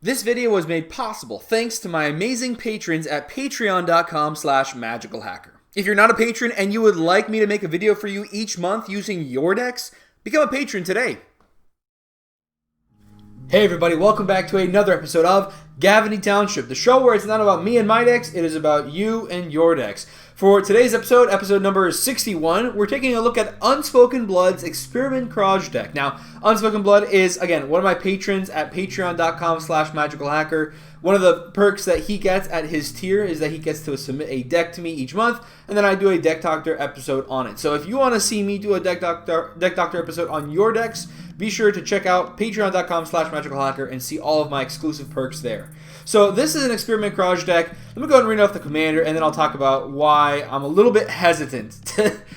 This video was made possible thanks to my amazing patrons at patreon.com/magicalhacker. If you're not a patron and you would like me to make a video for you each month using your decks, become a patron today. Hey everybody, welcome back to another episode of Gavony Township, the show where it's not about me and my decks, it is about you and your decks. For today's episode, episode number 61, we're taking a look at Unspokenblood's Experiment Kraj deck. Now, Unspokenblood is, again, one of my patrons at patreon.com/magicalhacker. One of the perks that he gets at his tier is that he gets to submit a deck to me each month, and then I do a Deck Doctor episode on it. So if you want to see me do a Deck Doctor episode on your decks, be sure to check out patreon.com/magicalhacker and see all of my exclusive perks there. So this is an Experiment Kraj deck. Let me go ahead and read off the commander, and then I'll talk about why I'm a little bit hesitant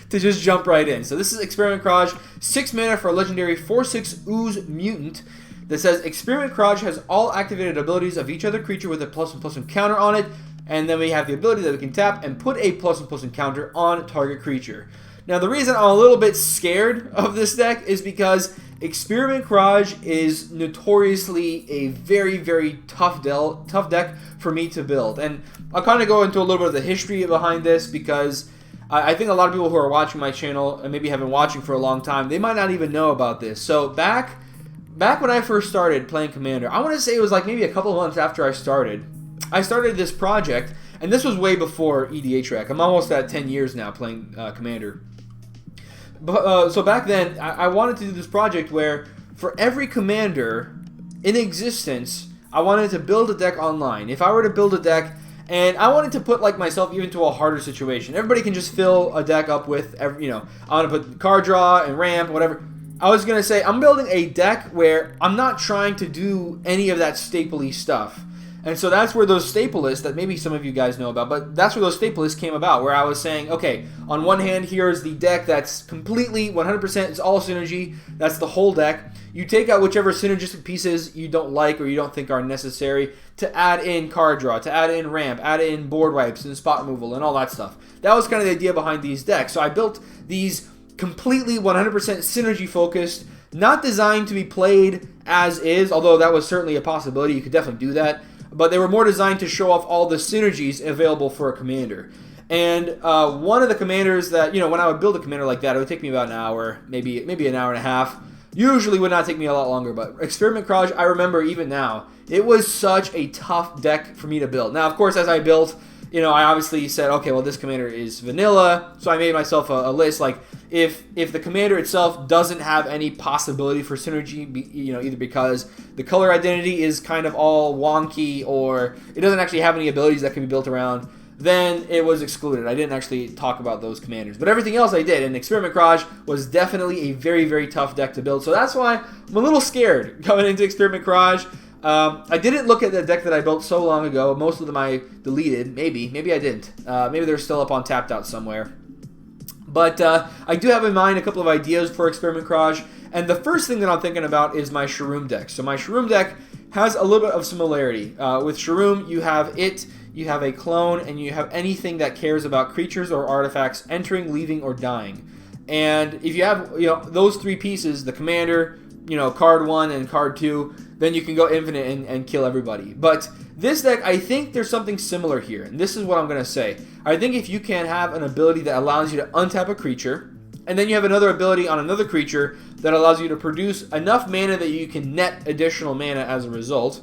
to just jump right in. So this is Experiment Kraj, 6 mana for a legendary 4/6 Ooze Mutant that says Experiment Kraj has all activated abilities of each other creature with a +1/+1 counter on it, and then we have the ability that we can tap and put a +1/+1 counter on target creature. Now the reason I'm a little bit scared of this deck is because Experiment Kraj is notoriously a very, very tough deck for me to build. And I'll kind of go into a little bit of the history behind this because I think a lot of people who are watching my channel and maybe have been watching for a long time, they might not even know about this. So back when I first started playing Commander, I want to say it was like maybe a couple of months after I started this project, and this was way before EDHREC. I'm almost at 10 years now playing Commander. So back then, I wanted to do this project where for every commander in existence, I wanted to build a deck online. If I were to build a deck, and I wanted to put like myself even to a harder situation. Everybody can just fill a deck up with, I want to put card draw and ramp, whatever. I was going to say, I'm building a deck where I'm not trying to do any of that staple-y stuff. And so that's where those staple lists that maybe some of you guys know about, but that's where those staple lists came about, where I was saying, okay, on one hand, here's the deck that's completely 100%, it's all synergy, that's the whole deck. You take out whichever synergistic pieces you don't like or you don't think are necessary to add in card draw, to add in ramp, add in board wipes and spot removal and all that stuff. That was kind of the idea behind these decks. So I built these completely 100% synergy focused, not designed to be played as is, although that was certainly a possibility, you could definitely do that. But they were more designed to show off all the synergies available for a commander. And one of the commanders that, when I would build a commander like that, it would take me about an hour, maybe an hour and a half. Usually would not take me a lot longer, but Experiment Kraj, I remember even now, it was such a tough deck for me to build. Now, of course, as I built, I obviously said, okay, well, this commander is vanilla, so I made myself a list, like, if the commander itself doesn't have any possibility for synergy, either because the color identity is kind of all wonky or it doesn't actually have any abilities that can be built around, then it was excluded. I didn't actually talk about those commanders. But everything else I did, and Experiment Kraj was definitely a very, very tough deck to build. So that's why I'm a little scared coming into Experiment Kraj. I didn't look at the deck that I built so long ago. Most of them I deleted. Maybe I didn't. Maybe they're still up on Tapped Out somewhere. But I do have in mind a couple of ideas for Experiment Kraj, and the first thing that I'm thinking about is my Shroom deck. So my Shroom deck has a little bit of similarity. With Shroom, you have a clone, and you have anything that cares about creatures or artifacts entering, leaving, or dying. And if you have those three pieces, the commander, card 1 and card 2, then you can go infinite and kill everybody. But this deck, I think there's something similar here, and this is what I'm going to say. I think if you can have an ability that allows you to untap a creature, and then you have another ability on another creature that allows you to produce enough mana that you can net additional mana as a result,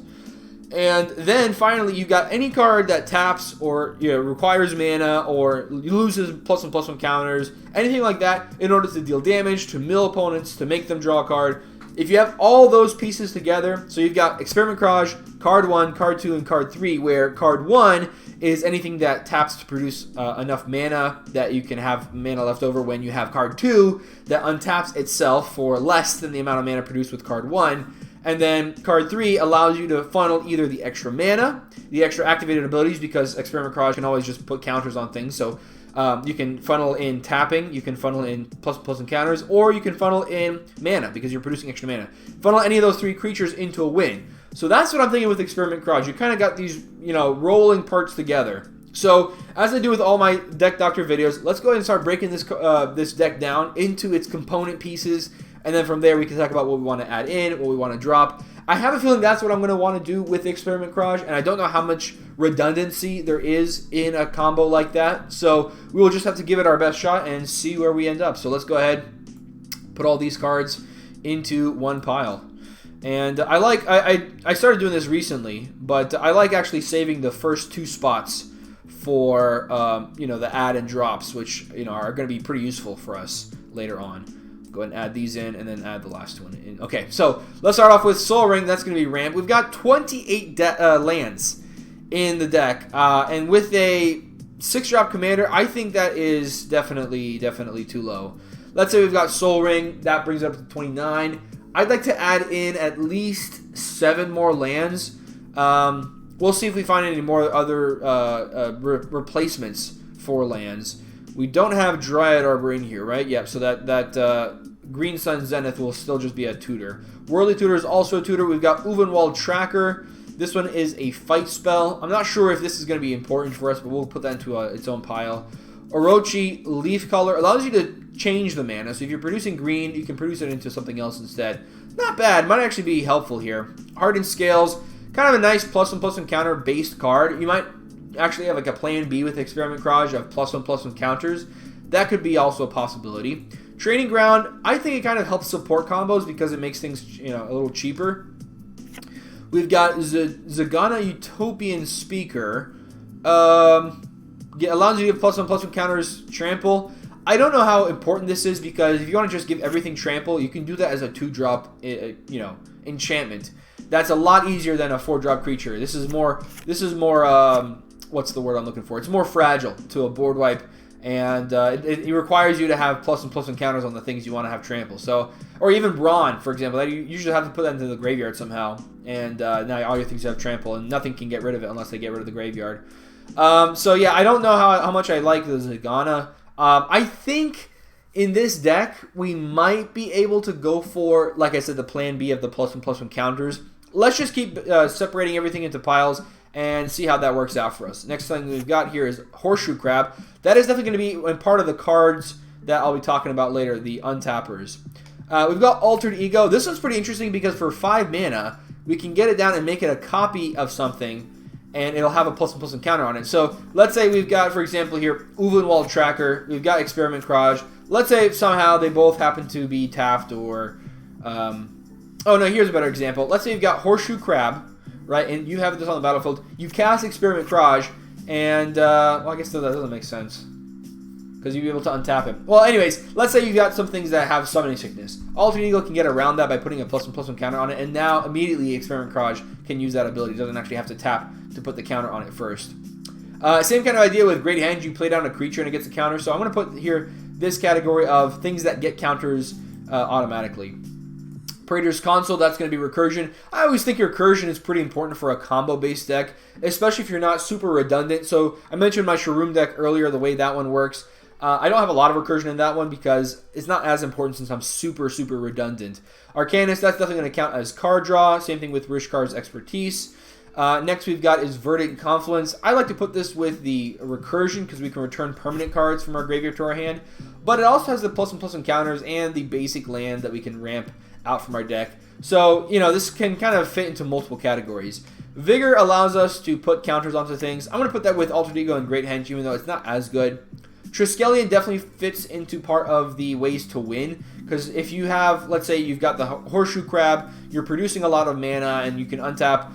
and then finally you got any card that taps or requires mana or loses +1/+1 counters, anything like that, in order to deal damage, to mill opponents, to make them draw a card. If you have all those pieces together, so you've got Experiment Kraj, card 1, card 2, and card 3, where card 1 is anything that taps to produce enough mana that you can have mana left over when you have card 2 that untaps itself for less than the amount of mana produced with card 1. And then card 3 allows you to funnel either the extra mana, the extra activated abilities, because Experiment Kraj can always just put counters on things, so you can funnel in tapping, you can funnel in +1/+1 counters, or you can funnel in mana because you're producing extra mana. Funnel any of those three creatures into a win. So that's what I'm thinking with Experiment Kraj. You kind of got these, rolling parts together. So as I do with all my Deck Doctor videos, let's go ahead and start breaking this deck down into its component pieces, and then from there we can talk about what we want to add in, what we want to drop. I have a feeling that's what I'm going to want to do with Experiment Kraj, and I don't know how much redundancy there is in a combo like that. So we will just have to give it our best shot and see where we end up. So let's go ahead, put all these cards into one pile. And I started doing this recently, but I like actually saving the first 2 spots for the add and drops, which are going to be pretty useful for us later on. Go ahead and add these in, and then add the last one in. Okay, so let's start off with Soul Ring. That's going to be ramp. We've got 28 lands in the deck, and with a 6-drop commander, I think that is definitely too low. Let's say we've got Soul Ring. That brings it up to 29. I'd like to add in at least 7 more lands. We'll see if we find any more other replacements for lands. We don't have Dryad Arbor in here, right? Yep, so that Green Sun Zenith will still just be a tutor. Worldly Tutor is also a tutor. We've got Uvenwald Tracker. This one is a fight spell. I'm not sure if this is going to be important for us, but we'll put that into its own pile. Orochi Leaf Color allows you to change the mana. So if you're producing green, you can produce it into something else instead. Not bad. Might actually be helpful here. Hardened Scales. Kind of a nice +1/+1 counter based card. You might actually have like a plan B with Experiment Kraj of +1/+1 counters. That could be also a possibility. Training Ground, I think it kind of helps support combos because it makes things a little cheaper. We've got Zagana Utopian Speaker. Allows you to give +1/+1 counters trample. I don't know how important this is because if you want to just give everything trample, you can do that as a 2-drop enchantment. That's a lot easier than a 4-drop creature. This is more what's the word I'm looking for? It's more fragile to a board wipe, and it requires you to have +1/+1 counters on the things you want to have trample. So, or even Brawn, for example, you usually have to put that into the graveyard somehow, and now all your things have trample, and nothing can get rid of it unless they get rid of the graveyard. So yeah, I don't know how much I like the Zagana. I think in this deck we might be able to go for, like I said, the plan B of the +1/+1 counters. Let's just keep separating everything into piles and see how that works out for us. Next thing we've got here is Horseshoe Crab. That is definitely going to be part of the cards that I'll be talking about later, the untappers. We've got Altered Ego. This one's pretty interesting because for 5 mana, we can get it down and make it a copy of something, and it'll have a +1/+1 counter on it. So let's say we've got, for example, here, Uvenwald Tracker. We've got Experiment Kraj. Let's say somehow they both happen to be tapped or... oh, no, here's a better example. Let's say you've got Horseshoe Crab, right, and you have this on the battlefield. You cast Experiment Kraj, and, well, I guess that doesn't make sense because you'd be able to untap him. Well, anyways, let's say you've got some things that have Summoning Sickness. Altered Ego can get around that by putting a +1/+1 counter on it, and now immediately Experiment Kraj can use that ability. It doesn't actually have to tap to put the counter on it first. Same kind of idea with Great Hand. You play down a creature and it gets a counter. So I'm going to put here this category of things that get counters automatically. Praetor's Console, that's going to be Recursion. I always think Recursion is pretty important for a combo-based deck, especially if you're not super redundant. So I mentioned my Shroom deck earlier, the way that one works. I don't have a lot of Recursion in that one because it's not as important since I'm super redundant. Arcanist, that's definitely going to count as card draw. Same thing with Rishkar's Expertise. Next we've got is Verdict and Confluence. I like to put this with the Recursion because we can return permanent cards from our graveyard to our hand. But it also has the +1/+1 counters and the basic land that we can ramp out from our deck. So, this can kind of fit into multiple categories. Vigor allows us to put counters onto things. I'm going to put that with Altered Ego and Great Henge, even though it's not as good. Triskelion definitely fits into part of the ways to win, because if you have, let's say you've got the Horseshoe Crab, you're producing a lot of mana, and you can untap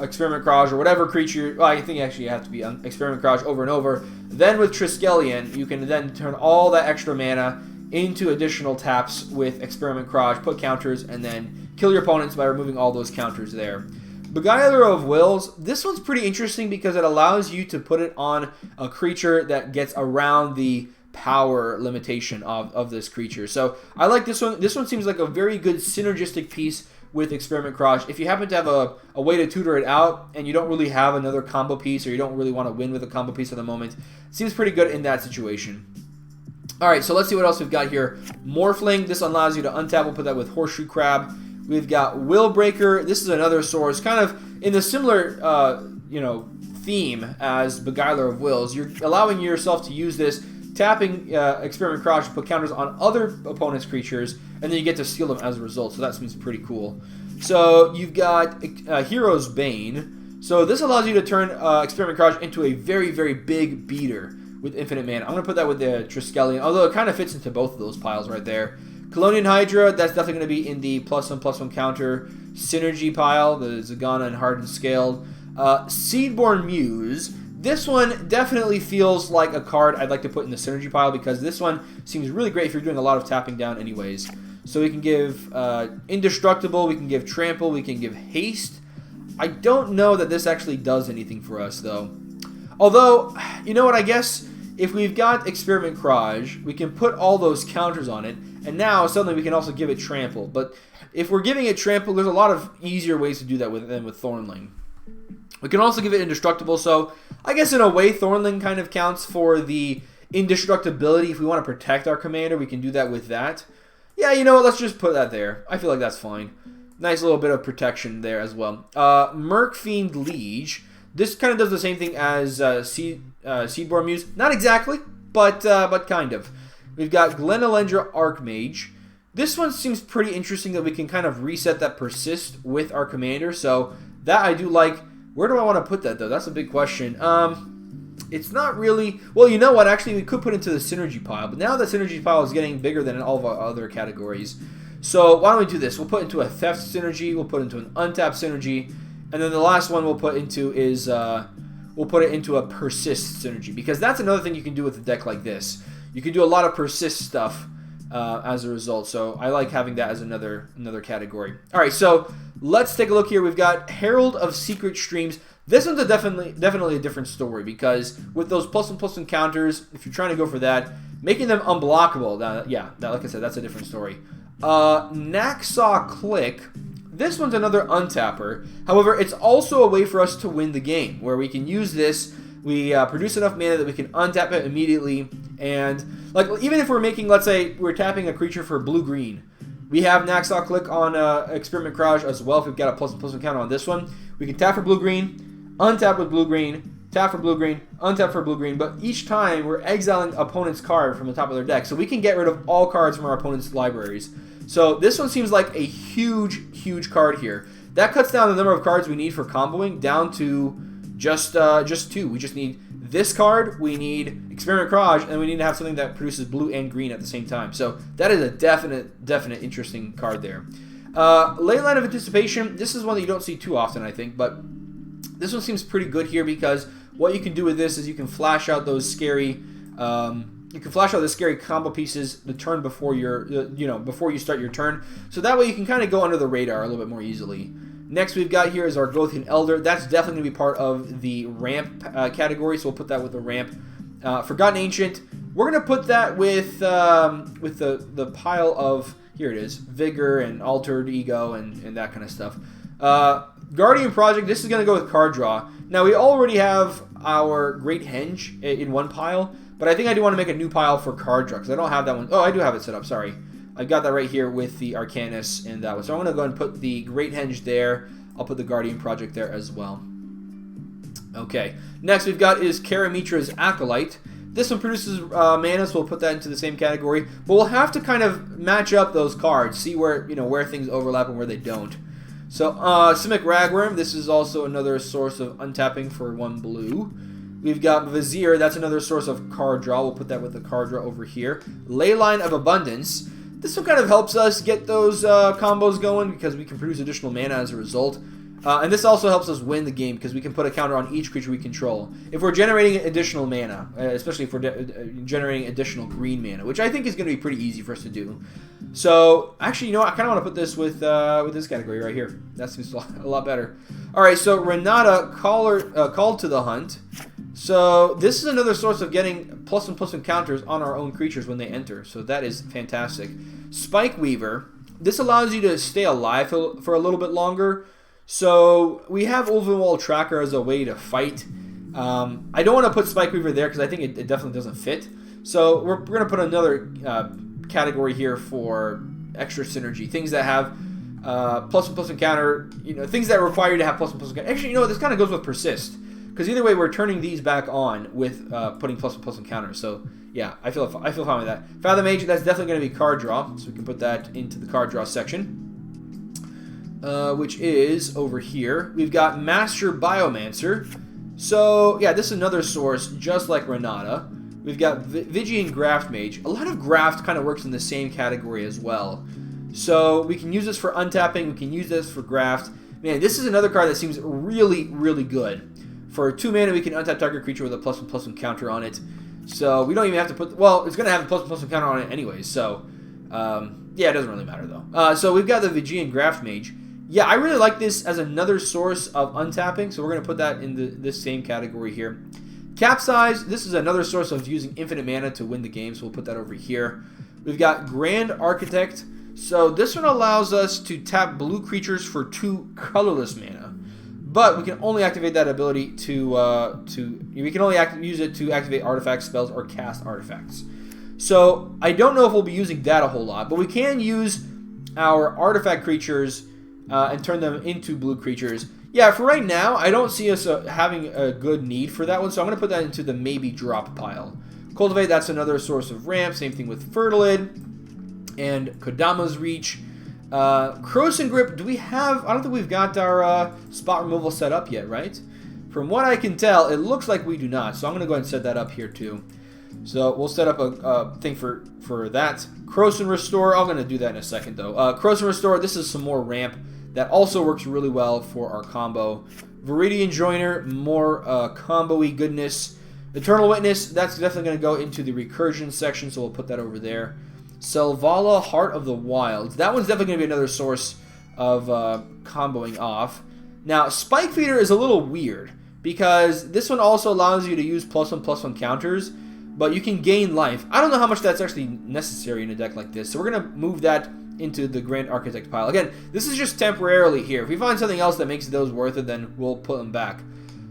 Experiment Kraj or whatever creature. Well, I think actually you have to be Experiment Kraj over and over. Then with Triskelion, you can then turn all that extra mana into additional taps with Experiment Kraj, put counters, and then kill your opponents by removing all those counters there. Beguiler of Wills, this one's pretty interesting because it allows you to put it on a creature that gets around the power limitation of this creature. So I like this one. This one seems like a very good synergistic piece with Experiment Kraj. If you happen to have a way to tutor it out and you don't really have another combo piece or you don't really want to win with a combo piece at the moment, it seems pretty good in that situation. Alright, so let's see what else we've got here. Morphling, this allows you to untap. We'll put that with Horseshoe Crab. We've got Willbreaker. This is another source, kind of in a similar, theme as Beguiler of Wills. You're allowing yourself to use this, tapping Experiment Kraj to put counters on other opponents' creatures, and then you get to steal them as a result. So that seems pretty cool. So you've got Hero's Bane. So this allows you to turn Experiment Kraj into a very, very big beater with infinite mana. I'm going to put that with the Triskelion, although it kind of fits into both of those piles right there. Colonian Hydra, that's definitely going to be in the +1/+1 counter synergy pile, the Zagana and Hardened Scaled. Seedborn Muse, this one definitely feels like a card I'd like to put in the synergy pile because this one seems really great if you're doing a lot of tapping down anyways. So we can give Indestructible, we can give Trample, we can give Haste. I don't know that this actually does anything for us though. Although, you know what, I guess if we've got Experiment Kraj, we can put all those counters on it, and now suddenly we can also give it Trample. But if we're giving it Trample, there's a lot of easier ways to do that than with Thornling. We can also give it Indestructible, so I guess in a way Thornling kind of counts for the indestructibility. If we want to protect our commander, we can do that with that. Yeah, you know what, let's just put that there. I feel like that's fine. Nice little bit of protection there as well. Merc Fiend Liege. This kind of does the same thing as Seedborn Muse. Not exactly, but kind of. We've got Glenelendra Archmage. This one seems pretty interesting that we can kind of reset that persist with our commander. So that I do like. Where do I want to put that though? That's a big question. It's not really... Well, you know what? Actually, we could put it into the synergy pile. But now the synergy pile is getting bigger than in all of our other categories. So why don't we do this? We'll put into a theft synergy. We'll put into an untapped synergy. And then the last one we'll put into is... we'll put it into a persist synergy. Because that's another thing you can do with a deck like this. You can do a lot of persist stuff as a result. So I like having that as another category. All right, so let's take a look here. We've got Herald of Secret Streams. This one's definitely a different story because with those +1/+1 counters, if you're trying to go for that, making them unblockable, like I said, that's a different story. Naxaw Click. This one's another untapper. However, it's also a way for us to win the game, where we can use this. We produce enough mana that we can untap it immediately, and like even if we're making, let's say, we're tapping a creature for blue-green, we have Naxaw Click on Experiment Kraj as well. If we've got a +1/+1 counter on this one, we can tap for blue-green, untap with blue-green, tap for blue-green, untap for blue-green, but each time we're exiling opponent's card from the top of their deck, so we can get rid of all cards from our opponent's libraries. So this one seems like a huge, huge card here. That cuts down the number of cards we need for comboing down to just 2. We just need this card, we need Experiment Kraj, and we need to have something that produces blue and green at the same time. So that is a definite interesting card there. Leyline of Anticipation, this is one that you don't see too often, I think, but this one seems pretty good here because what you can do with this is you can flash out those scary, combo pieces the turn before before you start your turn. So that way you can kind of go under the radar a little bit more easily. Next we've got here is our Gothian Elder. That's definitely going to be part of the ramp category, so we'll put that with the ramp. Forgotten Ancient, we're going to put that with the pile of, here it is, Vigor and Altered Ego and that kind of stuff. Guardian Project, this is going to go with card draw. Now we already have our Great Henge in one pile, but I think I do want to make a new pile for card draw because I don't have that one. Oh, I do have it set up, sorry. I've got that right here with the Arcanus and that one. So I'm going to go ahead and put the Great Henge there. I'll put the Guardian Project there as well. Okay. Next we've got is Karamitra's Acolyte. This one produces mana, so we'll put that into the same category. But we'll have to kind of match up those cards, see where things overlap and where they don't. So Simic Ragworm. This is also another source of untapping for 1 blue. We've got Vizier. That's another source of card draw. We'll put that with the card draw over here. Leyline of Abundance. This one kind of helps us get those combos going because we can produce additional mana as a result. And this also helps us win the game because we can put a counter on each creature we control. If we're generating additional mana, especially if we're generating additional green mana, which I think is going to be pretty easy for us to do. So, actually, you know what? I kind of want to put this with this category right here. That seems a lot better. All right, so Renata, Called to the Hunt. So this is another source of getting +1/+1 counters on our own creatures when they enter. So that is fantastic. Spike Weaver. This allows you to stay alive for a little bit longer. So we have Ulvenwald Tracker as a way to fight. I don't want to put Spike Weaver there because I think it definitely doesn't fit. So we're going to put another category here for extra synergy. Things that have +1/+1 counter. Things that require you to have +1/+1 counter. Actually, this kind of goes with Persist. Because either way, we're turning these back on with putting +1/+1 counters. So yeah, I feel fine with that. Fathom Age, that's definitely going to be card draw, so we can put that into the card draw section. which is over here. We've got Master Biomancer. So, yeah, this is another source, just like Renata. We've got Vigian Graft Mage. A lot of Graft kind of works in the same category as well. So, we can use this for untapping. We can use this for Graft. Man, this is another card that seems really, really good. For 2 mana, we can untap target creature with a +1/+1 counter on it. So, we don't even have to put... Well, it's going to have a +1/+1 counter on it anyways. So, yeah, it doesn't really matter, though. So, we've got the Vigian Graft Mage. Yeah, I really like this as another source of untapping, so we're going to put that in this same category here. Capsize, this is another source of using infinite mana to win the game, so we'll put that over here. We've got Grand Architect. So this one allows us to tap blue creatures for 2 colorless mana. But we can only activate that ability we can only use it to activate artifact spells or cast artifacts. So I don't know if we'll be using that a whole lot, but we can use our artifact creatures and turn them into blue creatures. Yeah, for right now, I don't see us having a good need for that one, so I'm going to put that into the maybe drop pile. Cultivate, that's another source of ramp. Same thing with Fertilid and Kodama's Reach. Croson Grip, do we have... I don't think we've got our spot removal set up yet, right? From what I can tell, it looks like we do not, so I'm going to go ahead and set that up here too. So we'll set up a thing for that. Croson Restore, I'm going to do that in a second though. Croson Restore, this is some more ramp. That also works really well for our combo. Viridian Joiner, more combo-y goodness. Eternal Witness, that's definitely going to go into the recursion section, so we'll put that over there. Selvala, Heart of the Wilds. That one's definitely going to be another source of comboing off. Now, Spike Feeder is a little weird, because this one also allows you to use +1/+1 counters, but you can gain life. I don't know how much that's actually necessary in a deck like this, so we're going to move that into the Grand Architect pile. Again, this is just temporarily here. If we find something else that makes those worth it, then we'll put them back.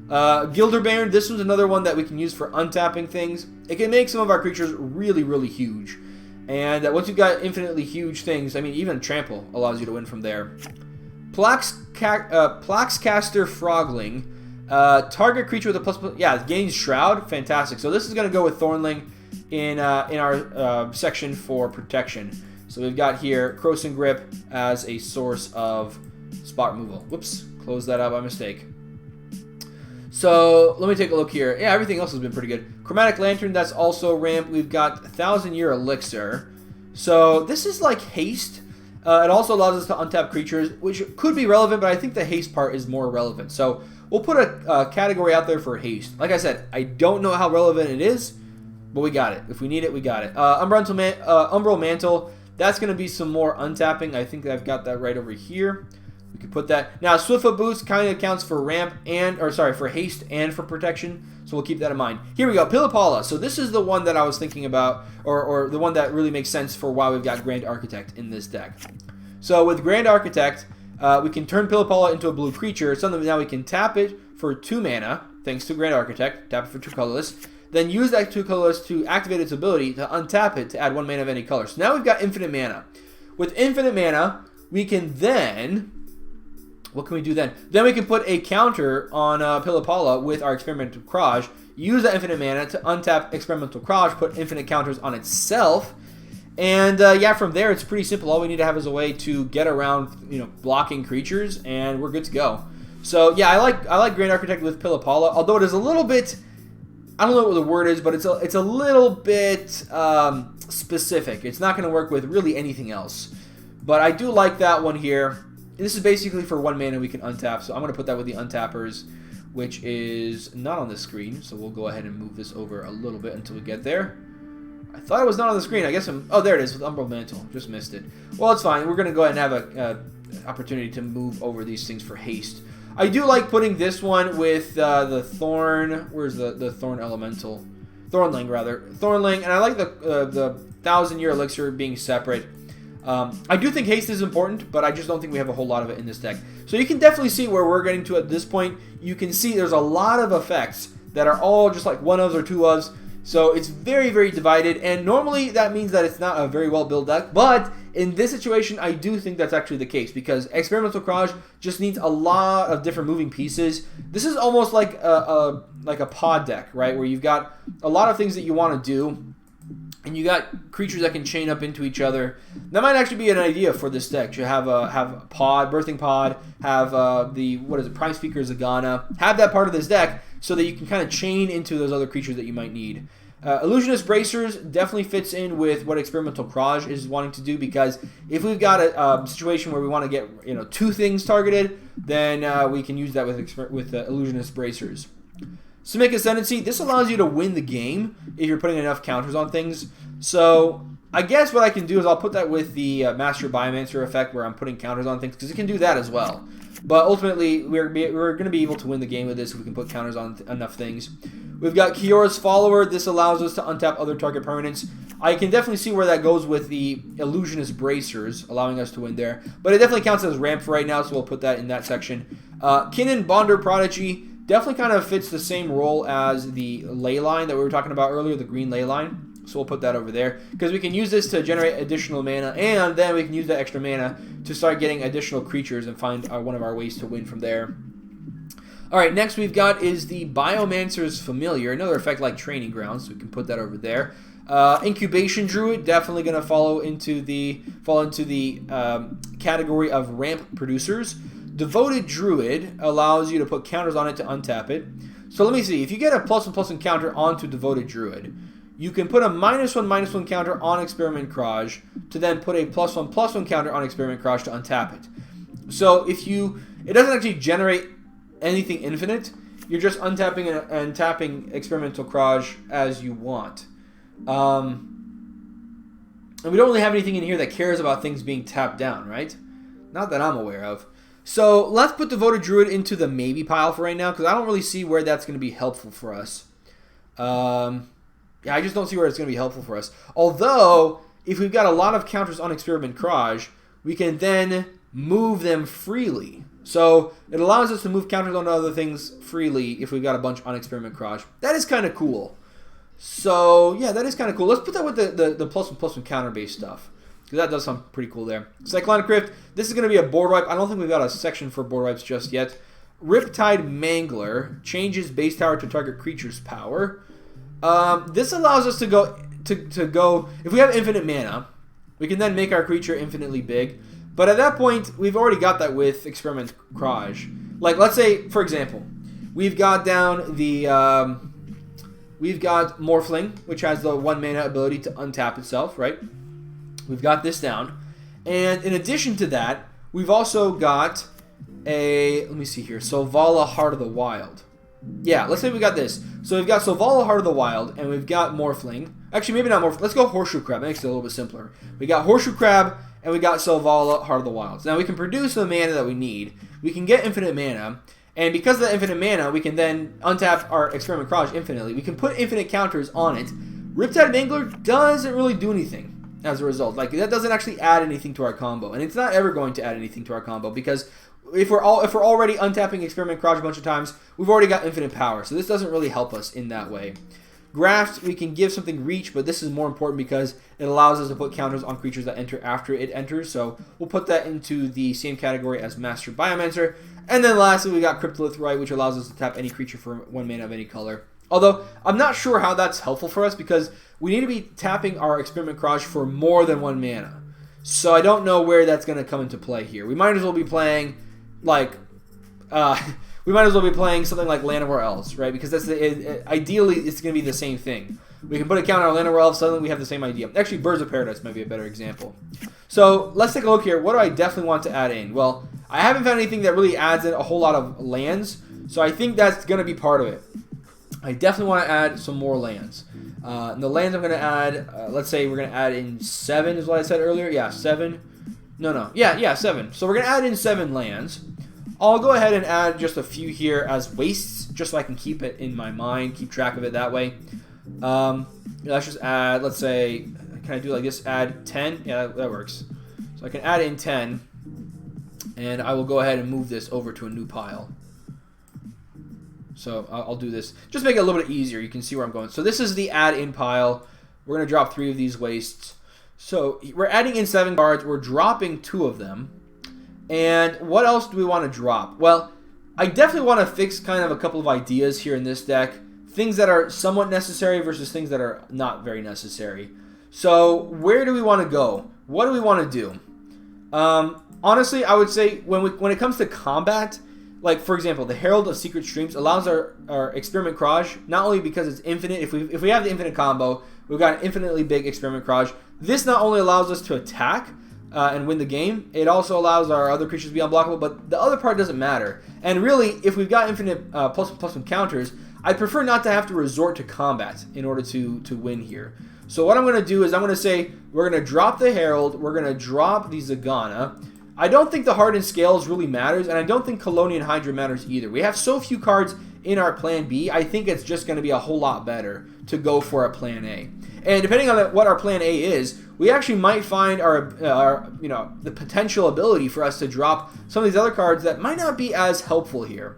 Gilderbairn, this one's another one that we can use for untapping things. It can make some of our creatures really, really huge. And once you've got infinitely huge things, I mean, even Trample allows you to win from there. Plaxcaster Frogling. Target creature with a ++... Yeah, gains Shroud. Fantastic. So this is going to go with Thornling in our section for protection. So we've got here Croson Grip as a source of spot removal. Whoops, closed that out by mistake. So let me take a look here. Yeah, everything else has been pretty good. Chromatic Lantern, that's also ramp. We've got 1,000-Year Elixir. So this is like haste. It also allows us to untap creatures, which could be relevant, but I think the haste part is more relevant. So we'll put a category out there for haste. Like I said, I don't know how relevant it is, but we got it. If we need it, we got it. Umbral Mantle. That's going to be some more untapping. I think I've got that right over here. We could put that. Now, Swiftfoot Boost kind of counts for ramp for haste and for protection. So we'll keep that in mind. Here we go, Pilipala. So this is the one that I was thinking about, or the one that really makes sense for why we've got Grand Architect in this deck. So with Grand Architect, we can turn Pilipala into a blue creature. Something now we can tap it for 2 mana, thanks to Grand Architect. Tap it for 2 colorless. Then use that 2 colorless to activate its ability to untap it to add 1 mana of any color. So now we've got infinite mana. With infinite mana, we can then... What can we do then? Then we can put a counter on Pilipala with our Experimental Kraj. Use that infinite mana to untap Experimental Kraj, put infinite counters on itself. And yeah, from there it's pretty simple. All we need to have is a way to get around, blocking creatures, and we're good to go. So yeah, I like Grand Architect with Pilipala, although it is a little bit... I don't know what the word is, but it's a little bit specific. It's not going to work with really anything else. But I do like that one here. This is basically for 1 mana we can untap, so I'm going to put that with the untappers, which is not on the screen. So we'll go ahead and move this over a little bit until we get there. I thought it was not on the screen. I guess oh, there it is with Umbral Mantle. Just missed it. Well, it's fine. We're going to go ahead and have an opportunity to move over these things for haste. I do like putting this one with the Thorn. Where's the Thorn Elemental? Thornling, rather. Thornling, and I like the 1,000-Year Elixir being separate. I do think haste is important, but I just don't think we have a whole lot of it in this deck. So you can definitely see where we're getting to at this point. You can see there's a lot of effects that are all just like 1-ofs or 2-ofs. So it's very, very divided, and normally that means that it's not a very well-built deck, but in this situation, I do think that's actually the case, because Experimental Kraj just needs a lot of different moving pieces. This is almost like a pod deck, right, where you've got a lot of things that you want to do, and you got creatures that can chain up into each other. That might actually be an idea for this deck. You have a pod, Birthing Pod, have Prime Speaker Zagana. Have that part of this deck so that you can kind of chain into those other creatures that you might need. Illusionist Bracers definitely fits in with what Experimental Kraj is wanting to do, because if we've got a situation where we want to get 2 things targeted, then we can use that with Illusionist Bracers. Simic Ascendancy, this allows you to win the game if you're putting enough counters on things. So I guess what I can do is I'll put that with the Master Biomancer effect, where I'm putting counters on things, because it can do that as well. But ultimately, we're going to be able to win the game with this if we can put counters on enough things. We've got Kiora's Follower. This allows us to untap other target permanents. I can definitely see where that goes with the Illusionist Bracers, allowing us to win there. But it definitely counts as ramp for right now, so we'll put that in that section. Kinnan Bonder Prodigy definitely kind of fits the same role as the ley line that we were talking about earlier, the green ley line. So we'll put that over there, because we can use this to generate additional mana, and then we can use that extra mana to start getting additional creatures and find one of our ways to win from there. Alright, next we've got is the Biomancer's Familiar, another effect like Training Grounds, so we can put that over there. Incubation Druid, definitely going to fall into the category of ramp producers. Devoted Druid allows you to put counters on it to untap it. So let me see, if you get a +1/+1 counter onto Devoted Druid, you can put a -1/-1 counter on Experiment Kraj to then put a +1/+1 counter on Experiment Kraj to untap it. So it doesn't actually generate anything infinite. You're just untapping and tapping Experimental Kraj as you want. And we don't really have anything in here that cares about things being tapped down, right? Not that I'm aware of. So let's put Devoted Druid into the maybe pile for right now, because I don't really see where that's going to be helpful for us. Yeah, I just don't see where it's going to be helpful for us. Although, if we've got a lot of counters on Experiment Kraj, we can then move them freely. So it allows us to move counters onto other things freely if we've got a bunch on Experiment Kraj. That is kind of cool. So, yeah, that is kind of cool. Let's put that with the +1/+1 counter-based stuff, because that does sound pretty cool there. Cyclonic Rift, this is going to be a board wipe. I don't think we've got a section for board wipes just yet. Riptide Mangler changes base tower to target creature's power. This allows us to go, if we have infinite mana, we can then make our creature infinitely big. But at that point, we've already got that with Experiment Kraj. Like, let's say, for example, we've got down we've got Morphling, which has the 1 mana ability to untap itself, right? We've got this down. And in addition to that, we've also got let me see here, Selvala Heart of the Wild. Yeah, let's say we got this. So we've got Selvala Heart of the Wild, and we've got Morphling. Actually, maybe not Morphling. Let's go Horseshoe Crab. That makes it a little bit simpler. We got Horseshoe Crab, and we got Selvala Heart of the Wild. Now we can produce the mana that we need. We can get infinite mana, and because of that infinite mana, we can then untap our Experiment Kraj infinitely. We can put infinite counters on it. Riptide Mangler doesn't really do anything as a result. Like, that doesn't actually add anything to our combo, and it's not ever going to add anything to our combo, because if we're already untapping Experiment Kraj a bunch of times, we've already got infinite power. So this doesn't really help us in that way. Graft, we can give something reach, but this is more important because it allows us to put counters on creatures that enter after it enters. So we'll put that into the same category as Master Biomancer. And then lastly, we got Cryptolith Right, which allows us to tap any creature for 1 mana of any color. Although, I'm not sure how that's helpful for us, because we need to be tapping our Experiment Kraj for more than 1 mana. So I don't know where that's going to come into play here. We might as well be playing, like, something like Land of Our Elves, right? Because that's ideally, it's going to be the same thing. We can put a counter on Land of Our Elves, suddenly we have the same idea. Actually, Birds of Paradise might be a better example. So let's take a look here. What do I definitely want to add in? Well, I haven't found anything that really adds in a whole lot of lands, so I think that's going to be part of it. I definitely want to add some more lands. And the lands I'm going to add, let's say we're going to add in 7 is what I said earlier. Yeah, 7. Yeah, 7. So we're going to add in 7 lands. I'll go ahead and add just a few here as wastes, just so I can keep it in my mind, keep track of it that way. Let's just add, let's say, can I do like this, add 10? Yeah, that works. So I can add in 10, and I will go ahead and move this over to a new pile. So I'll do this. Just make it a little bit easier. You can see where I'm going. So this is the add-in pile. We're going to drop 3 of these wastes. So we're adding in 7 cards. We're dropping 2 of them. And what else do we want to drop? Well, I definitely want to fix kind of a couple of ideas here in this deck. Things that are somewhat necessary versus things that are not very necessary. So where do we want to go? What do we want to do? Honestly, I would say when it comes to combat, like for example, the Herald of Secret Streams allows our Experiment Kraj, not only because it's infinite, if we have the infinite combo, we've got an infinitely big Experiment Kraj. This not only allows us to attack and win the game, it also allows our other creatures to be unblockable, but the other part doesn't matter. And really, if we've got infinite plus one counters, I'd prefer not to have to resort to combat in order to win here. So what I'm going to do is I'm going to say we're going to drop the Herald, we're going to drop the Zagana. I don't think the Hardened Scales really matters, and I don't think Colonian Hydra matters either. We have so few cards in our plan B, I think it's just going to be a whole lot better to go for a plan A. And depending on what our plan A is, we actually might find our the potential ability for us to drop some of these other cards that might not be as helpful here.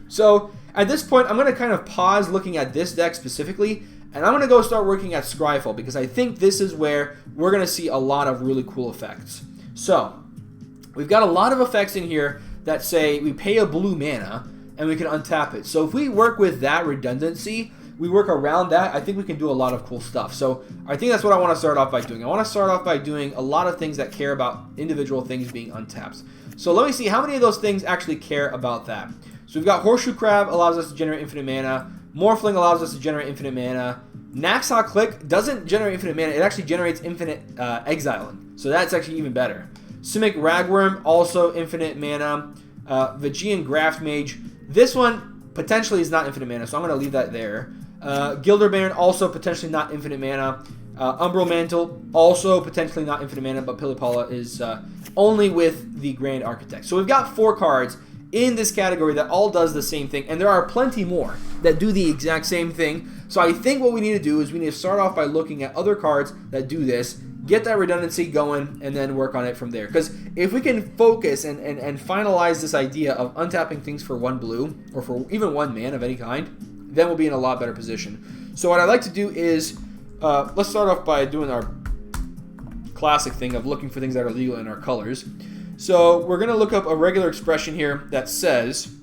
So at this point, I'm going to kind of pause looking at this deck specifically, and I'm going to go start working at Scryfall, because I think this is where we're going to see a lot of really cool effects. So we've got a lot of effects in here that say we pay a blue mana and we can untap it. So if we work with that redundancy, we work around that, I think we can do a lot of cool stuff. So I think that's what I want to start off by doing. I want to start off by doing a lot of things that care about individual things being untapped. So let me see how many of those things actually care about that. So we've got Horseshoe Crab allows us to generate infinite mana. Morphling allows us to generate infinite mana. Naxaw Click doesn't generate infinite mana. It actually generates infinite exiling. So that's actually even better. Simic Ragworm, also infinite mana. Vagian Graft Mage. This one potentially is not infinite mana, so I'm going to leave that there. Gilderbairn, also potentially not infinite mana. Umbral Mantle, also potentially not infinite mana, but Pilipala is only with the Grand Architect. So we've got 4 cards in this category that all does the same thing, and there are plenty more that do the exact same thing. So I think what we need to do is we need to start off by looking at other cards that do this, get that redundancy going, and then work on it from there. Because if we can focus and finalize this idea of untapping things for 1 blue, or for even 1 mana of any kind, then we'll be in a lot better position. So what I'd like to do is, let's start off by doing our classic thing of looking for things that are legal in our colors. So we're going to look up a regular expression here that says,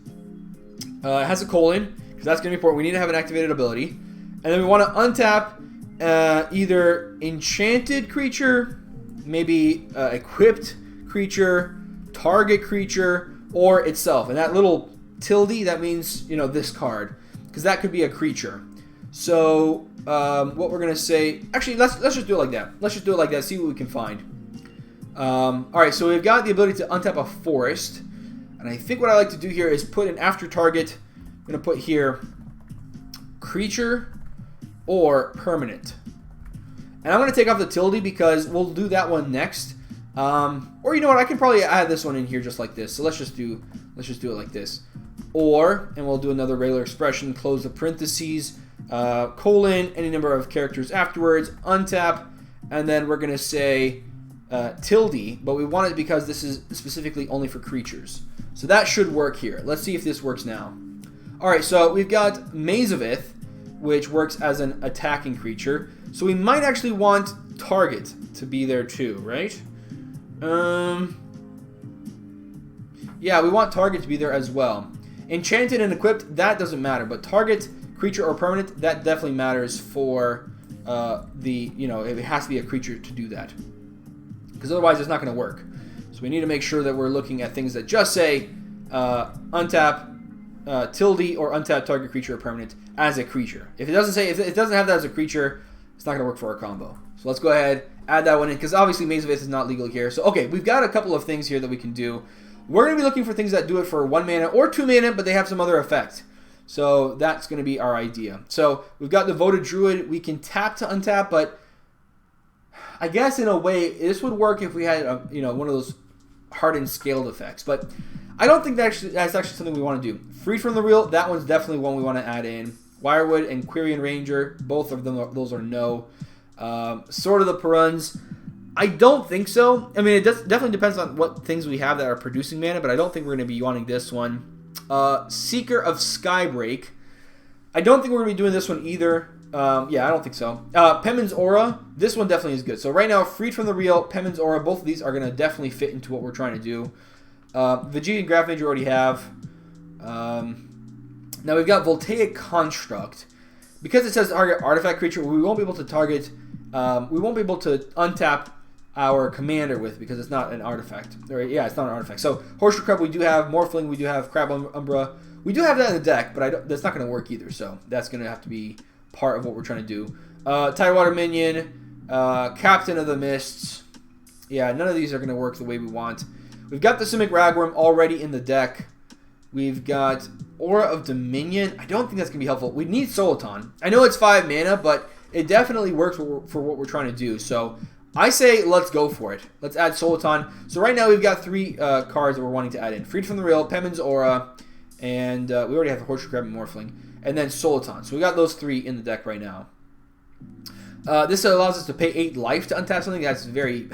it has a colon, because that's going to be important. We need to have an activated ability. And then we want to untap either enchanted creature, maybe equipped creature, target creature, or itself. And that little tilde, that means, this card, because that could be a creature. So what we're going to say, actually, let's just do it like that. Let's just do it like that, see what we can find. Alright, so we've got the ability to untap a forest. And I think what I like to do here is put an after target. I'm going to put here creature or permanent. And I'm going to take off the tilde because we'll do that one next. Or you know what, I can probably add this one in here just like this. So let's just do it like this. Or, and we'll do another regular expression, close the parentheses, colon, any number of characters afterwards, untap, and then we're going to say tilde, but we want it because this is specifically only for creatures. So that should work here. Let's see if this works now. Alright, so we've got Mazavith, which works as an attacking creature. So we might actually want target to be there too, right? Yeah, we want target to be there as well. Enchanted and equipped, that doesn't matter, but target, creature, or permanent, that definitely matters for it has to be a creature to do that. Because otherwise it's not going to work. So we need to make sure that we're looking at things that just say untap tilde or untap target creature or permanent as a creature. If it doesn't have that as a creature, it's not going to work for our combo. So let's go ahead, add that one in, because obviously Mazavith is not legal here. So okay, we've got a couple of things here that we can do. We're going to be looking for things that do it for 1 mana or 2 mana, but they have some other effect. So that's going to be our idea. So we've got the Voted Druid. We can tap to untap, but I guess in a way this would work if we had one of those hardened scaled effects. But I don't think that's actually something we want to do. Freed from the Real, that one's definitely one we want to add in. Wirewood and Quirion Ranger, both of them, those are no. Sword of the Peruns, I don't think so. I mean, it definitely depends on what things we have that are producing mana, but I don't think we're going to be wanting this one. Seeker of Skybreak, I don't think we're going to be doing this one either. Yeah, I don't think so. Pemin's Aura, this one definitely is good. So right now, Freed from the Real, Pemin's Aura, both of these are going to definitely fit into what we're trying to do. Vagian Graft Mage we already have. Now we've got Voltaic Construct. Because it says target artifact creature, we won't be able to target we won't be able to untap our commander with because it's not an artifact. Yeah, it's not an artifact. So Horseshoe Crab we do have, Morphling we do have, Crab Umbra. We do have that in the deck, but that's not going to work either. So that's going to have to be part of what we're trying to do. Tidewater Minion, Captain of the Mists. Yeah, none of these are going to work the way we want. We've got the Simic Ragworm already in the deck. We've got Aura of Dominion. I don't think that's going to be helpful. We need Soliton. I know it's 5 mana, but it definitely works for what we're trying to do. So I say let's go for it. Let's add Soliton. So right now we've got 3 cards that we're wanting to add in. Freed from the Real, Penman's Aura, and we already have the Horseshoe Crab and Morphling. And then Soliton. So we got those 3 in the deck right now. This allows us to pay 8 life to untap something. That's very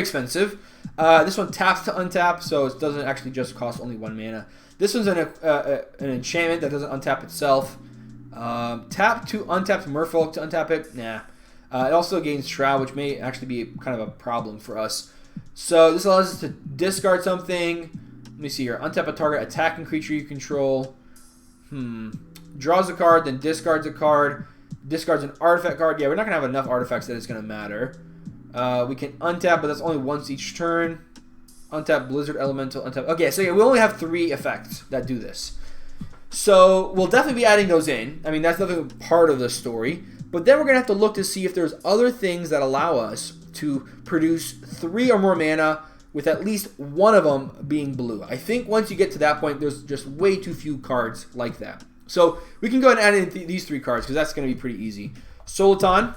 expensive. This one taps to untap, so it doesn't actually just cost only 1 mana. This one's an enchantment that doesn't untap itself. Tap to untap Merfolk to untap it. Nah. It also gains Shroud, which may actually be kind of a problem for us. So this allows us to discard something. Let me see here. Untap a target attacking creature you control. Draws a card, then discards a card. Discards an artifact card. Yeah, we're not going to have enough artifacts that it's going to matter. We can untap, but that's only once each turn. Untap Blizzard Elemental. Untap. Okay, so yeah, we only have 3 effects that do this. So we'll definitely be adding those in. I mean, that's definitely part of the story. But then we're going to have to look to see if there's other things that allow us to produce 3 or more mana with at least one of them being blue. I think once you get to that point, there's just way too few cards like that. So we can go ahead and add in these 3 cards because that's going to be pretty easy. Soliton,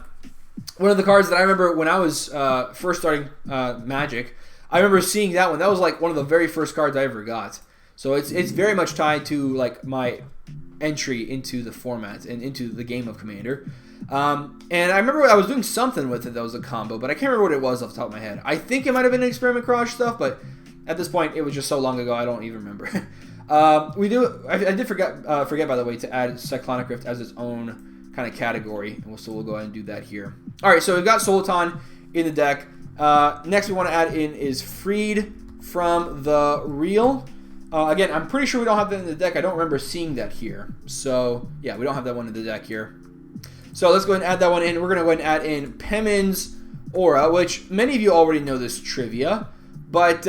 one of the cards that I remember when I was first starting Magic, I remember seeing that one. That was like one of the very first cards I ever got. So it's very much tied to like my entry into the format and into the game of Commander. And I remember I was doing something with it that was a combo, but I can't remember what it was off the top of my head. I think it might have been Experiment Kraj stuff, but at this point it was just so long ago I don't even remember. I did forget by the way to add Cyclonic Rift as its own kind of category, and we'll go ahead and do that here. All right, so we've got Soliton in the deck. Next we want to add in is Freed from the Real. Again, I'm pretty sure we don't have that in the deck. I don't remember seeing that here. So yeah, we don't have that one in the deck here. So let's go ahead and add that one in. We're going to go ahead and add in Penman's Aura, which many of you already know this trivia, but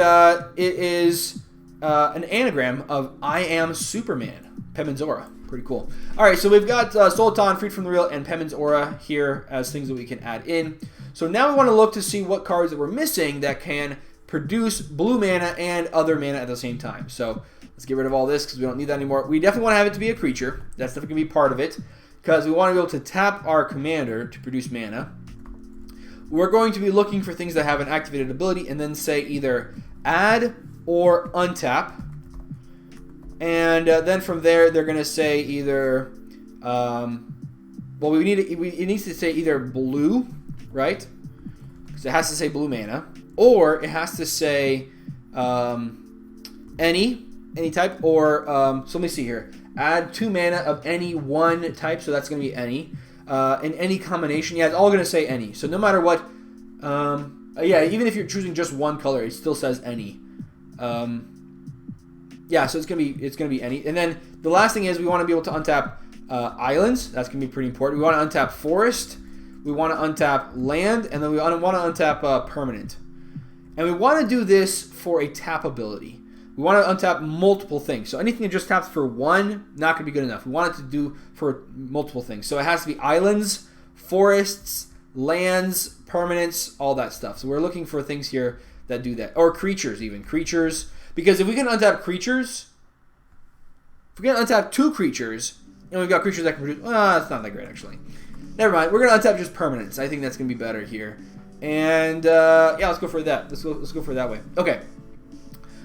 it is an anagram of I Am Superman. Penman's Aura. Pretty cool. All right, so we've got Soliton, Freed from the Real, and Penman's Aura here as things that we can add in. So now we want to look to see what cards that we're missing that can produce blue mana and other mana at the same time. So let's get rid of all this because we don't need that anymore. We definitely want to have it to be a creature. That's definitely going to be part of it because we want to be able to tap our commander to produce mana. We're going to be looking for things that have an activated ability and then say either add or untap. And then from there, they're going to say either, well, it needs to say either blue, right? Because it has to say blue mana. Or it has to say any type. Or, so let me see here. Add 2 mana of any one type. So that's going to be any. In any combination. Yeah, it's all going to say any. So no matter what. Yeah, even if you're choosing just one color, it still says any. Yeah, so it's gonna be any. And then the last thing is we want to be able to untap islands. That's gonna be pretty important. We want to untap forest. We want to untap land, and then we want to untap permanent. And we want to do this for a tap ability. We want to untap multiple things. So anything that just taps for one, not gonna be good enough. We want it to do for multiple things. So it has to be islands, forests, lands, permanents, all that stuff. So we're looking for things here that do that, or creatures even creatures. Because if we can untap creatures, if we can untap 2 creatures, and we've got creatures that can produce, that's not that great actually. Never mind. We're gonna untap just permanents. I think that's gonna be better here. And yeah, let's go for that. Let's go for it that way. Okay.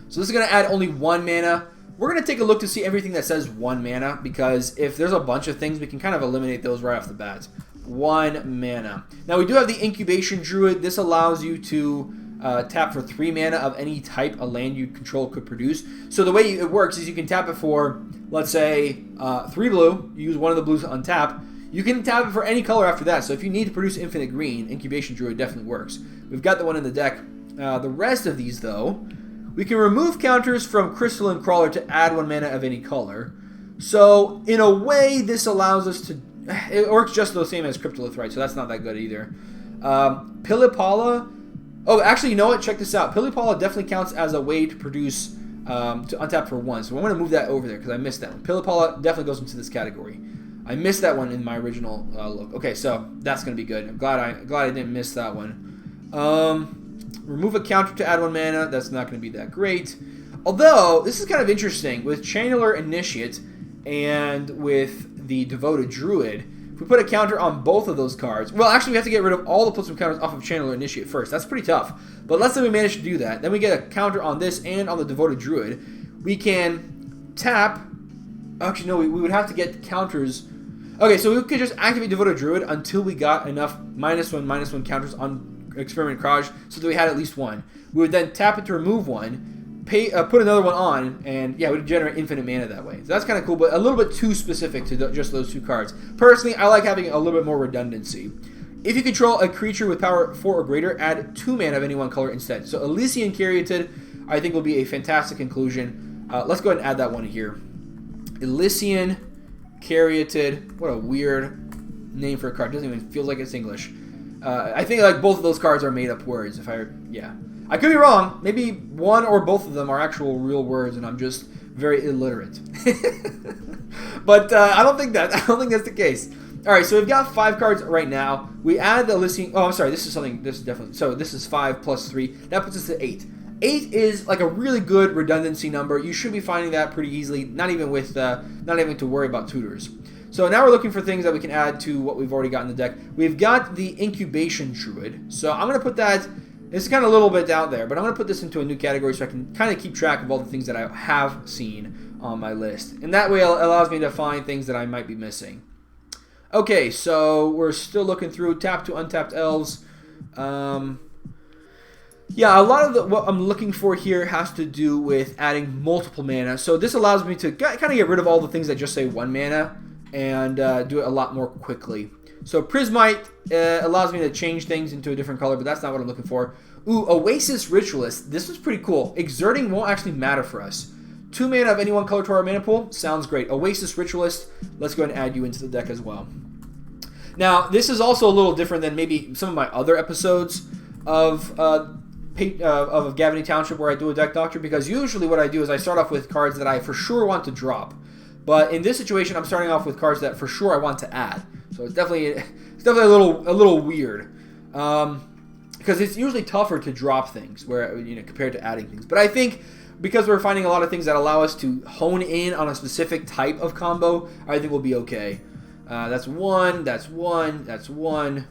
So this is gonna add only 1 mana. We're gonna take a look to see everything that says 1 mana because if there's a bunch of things, we can kind of eliminate those right off the bat. 1 mana. Now we do have the Incubation Druid. This allows you to tap for 3 mana of any type a land you control could produce. So the way it works is you can tap it for, let's say, 3 blue. You use one of the blues to untap. You can tap it for any color after that. So if you need to produce infinite green, Incubation Druid definitely works. We've got the one in the deck. The rest of these, though, we can remove counters from Crystalline Crawler to add 1 mana of any color. So in a way, this allows us to... It works just the same as Cryptolith, right? So that's not that good either. Pilipala. Oh, actually, you know what? Check this out. Pilipala definitely counts as a way to produce, to untap for 1. So I'm going to move that over there because I missed that one. Pilipala definitely goes into this category. I missed that one in my original look. Okay, so that's going to be good. I'm glad I didn't miss that one. Remove a counter to add 1 mana. That's not going to be that great. Although, this is kind of interesting. With Channeler Initiate and with the Devoted Druid, if we put a counter on both of those cards... Well, actually, we have to get rid of all the +1 counters off of Channeler Initiate first. That's pretty tough. But let's say we manage to do that. Then we get a counter on this and on the Devoted Druid. We can tap... Actually, no, we would have to get counters... Okay, so we could just activate Devoted Druid until we got enough -1/-1 counters on Experiment Kraj so that we had at least 1. We would then tap it to remove 1, put another one on, and yeah, we'd generate infinite mana that way. So that's kind of cool, but a little bit too specific to just those 2 cards. Personally, I like having a little bit more redundancy. If you control a creature with power 4 or greater, add 2 mana of any 1 color instead. So Elysian Caryatid, I think, will be a fantastic inclusion. Let's go ahead and add that one here. Elysian Caryatid. What a weird name for a card. Doesn't even feel like it's English. I think like both of those cards are made up words. Yeah. I could be wrong. Maybe one or both of them are actual real words, and I'm just very illiterate. But I don't think that's the case. All right, so we've got 5 cards right now. We add the listing. Oh, I'm sorry. This is definitely. So this is 5 plus 3. That puts us at 8. 8 is like a really good redundancy number. You should be finding that pretty easily. Not even to worry about tutors. So now we're looking for things that we can add to what we've already got in the deck. We've got the Incubation Druid. So I'm going to put that. It's kind of a little bit out there, but I'm going to put this into a new category so I can kind of keep track of all the things that I have seen on my list. And that way it allows me to find things that I might be missing. Okay, so we're still looking through tap to untapped elves. Yeah, a lot of what I'm looking for here has to do with adding multiple mana. So this allows me to kind of get rid of all the things that just say 1 mana and do it a lot more quickly. So Prismite allows me to change things into a different color, but that's not what I'm looking for. Ooh, Oasis Ritualist. This is pretty cool. Exerting won't actually matter for us. 2 mana of any 1 color to our mana pool. Sounds great. Oasis Ritualist. Let's go ahead and add you into the deck as well. Now, this is also a little different than maybe some of my other episodes of Gavony Township where I do a deck doctor, because usually what I do is I start off with cards that I for sure want to drop. But in this situation, I'm starting off with cards that for sure I want to add. So it's definitely a little weird, because it's usually tougher to drop things compared to adding things. But I think because we're finding a lot of things that allow us to hone in on a specific type of combo, I think we'll be okay. That's 1. That's 1. That's 1.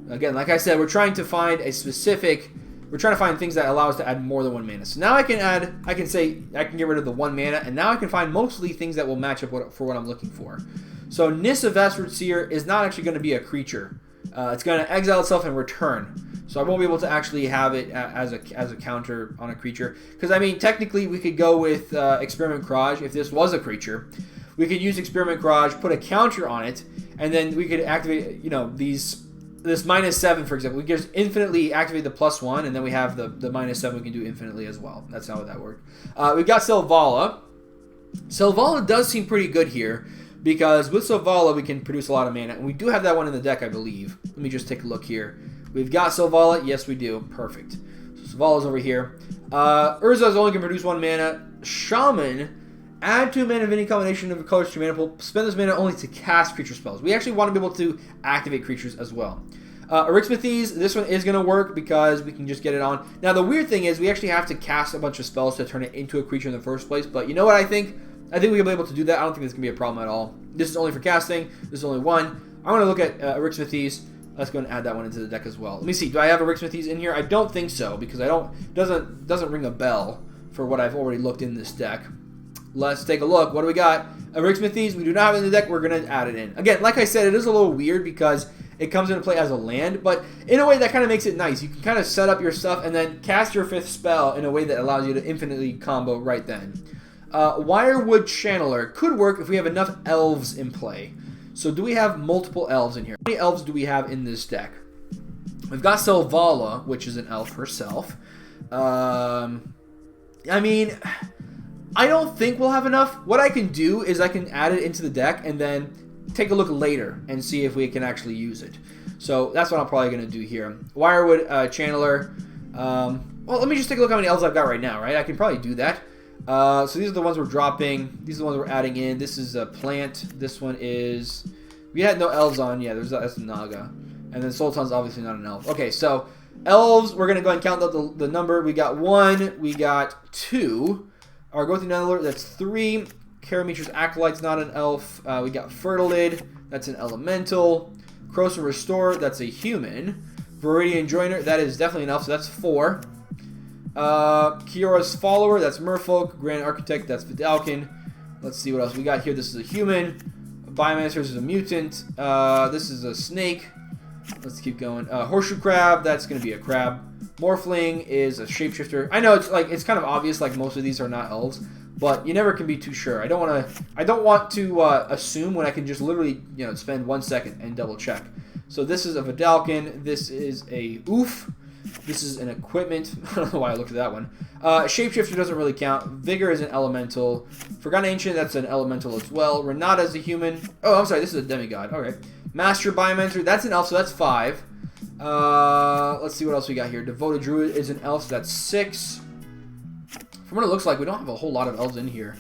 Again, like I said, we're trying to find things that allow us to add more than 1 mana. So now I can get rid of the 1 mana, and now I can find mostly things that will match up for what I'm looking for. So Nissa Vespered Seer is not actually going to be a creature. It's going to exile itself and return. So I won't be able to actually have it as a counter on a creature. Because, I mean, technically we could go with Experiment Kraj if this was a creature. We could use Experiment Kraj, put a counter on it, and then we could activate, this -7, for example. We could just infinitely activate the +1, and then we have the -7 we can do infinitely as well. That's how that worked. We've got Selvala. Selvala does seem pretty good here, because with Selvala we can produce a lot of mana, and we do have that one in the deck, I believe. Let me just take a look here. We've got Selvala. Yes, we do. Perfect. So Selvala's over here. Urza is only going to produce 1 mana. Shaman, add 2 mana of any combination of colors to your mana pool. Spend this mana only to cast creature spells. We actually want to be able to activate creatures as well. Arixmethes, this one is going to work because we can just get it on. Now, the weird thing is we actually have to cast a bunch of spells to turn it into a creature in the first place. But you know what I think? I think we'll be able to do that. I don't think this is going to be a problem at all. This is only for casting. This is only 1. I'm going to look at Arixmethes. Let's go and add that one into the deck as well. Let me see. Do I have Arixmethes in here? I don't think so, because doesn't ring a bell for what I've already looked in this deck. Let's take a look. What do we got? Arixmethes, we do not have it in the deck. We're going to add it in. Again, like I said, it is a little weird because it comes into play as a land, but in a way that kind of makes it nice. You can kind of set up your stuff and then cast your 5th spell in a way that allows you to infinitely combo right then. Wirewood Channeler could work if we have enough elves in play. So do we have multiple elves in here? How many elves do we have in this deck? We've got Selvala, which is an elf herself. I mean, I don't think we'll have enough. What I can do is I can add it into the deck and then take a look later and see if we can actually use it. So that's what I'm probably going to do here. Wirewood Channeler. Well, let me just take a look how many elves I've got right now, right? I can probably do that. So these are the ones we're dropping. These are the ones we're adding in. This is a plant. This one is... We had no elves on. Yeah, that's Naga. And then Sultan's obviously not an elf. Okay, so elves, we're going to go ahead and count out the number. We got 1. We got 2. Our Gavony Township, that's 3. Karametra's Acolyte's not an elf. We got Fertilid. That's an elemental. Cross and Restore, that's a human. Viridian Joiner, that is definitely an elf, so that's 4. Kiora's Follower, that's Merfolk. Grand Architect, that's Vidalkin. Let's see what else we got here. This is a human. Biomancer is a mutant. This is a snake. Let's keep going. Horseshoe Crab, that's going to be a crab. Morphling is a shapeshifter. I know it's kind of obvious, like most of these are not elves, but you never can be too sure. I don't want to assume when I can just literally spend 1 second and double check. So this is a Vidalkin. This is a Oof. This is an equipment. I don't know why I looked at that one. Shapeshifter doesn't really count. Vigor is an elemental. Forgotten Ancient, that's an elemental as well. Renata is a human. Oh, I'm sorry, this is a demigod. Okay. Master Biomancer, that's an elf, so that's 5. Let's see what else we got here. Devoted Druid is an elf, so that's 6. From what it looks like, we don't have a whole lot of elves in here.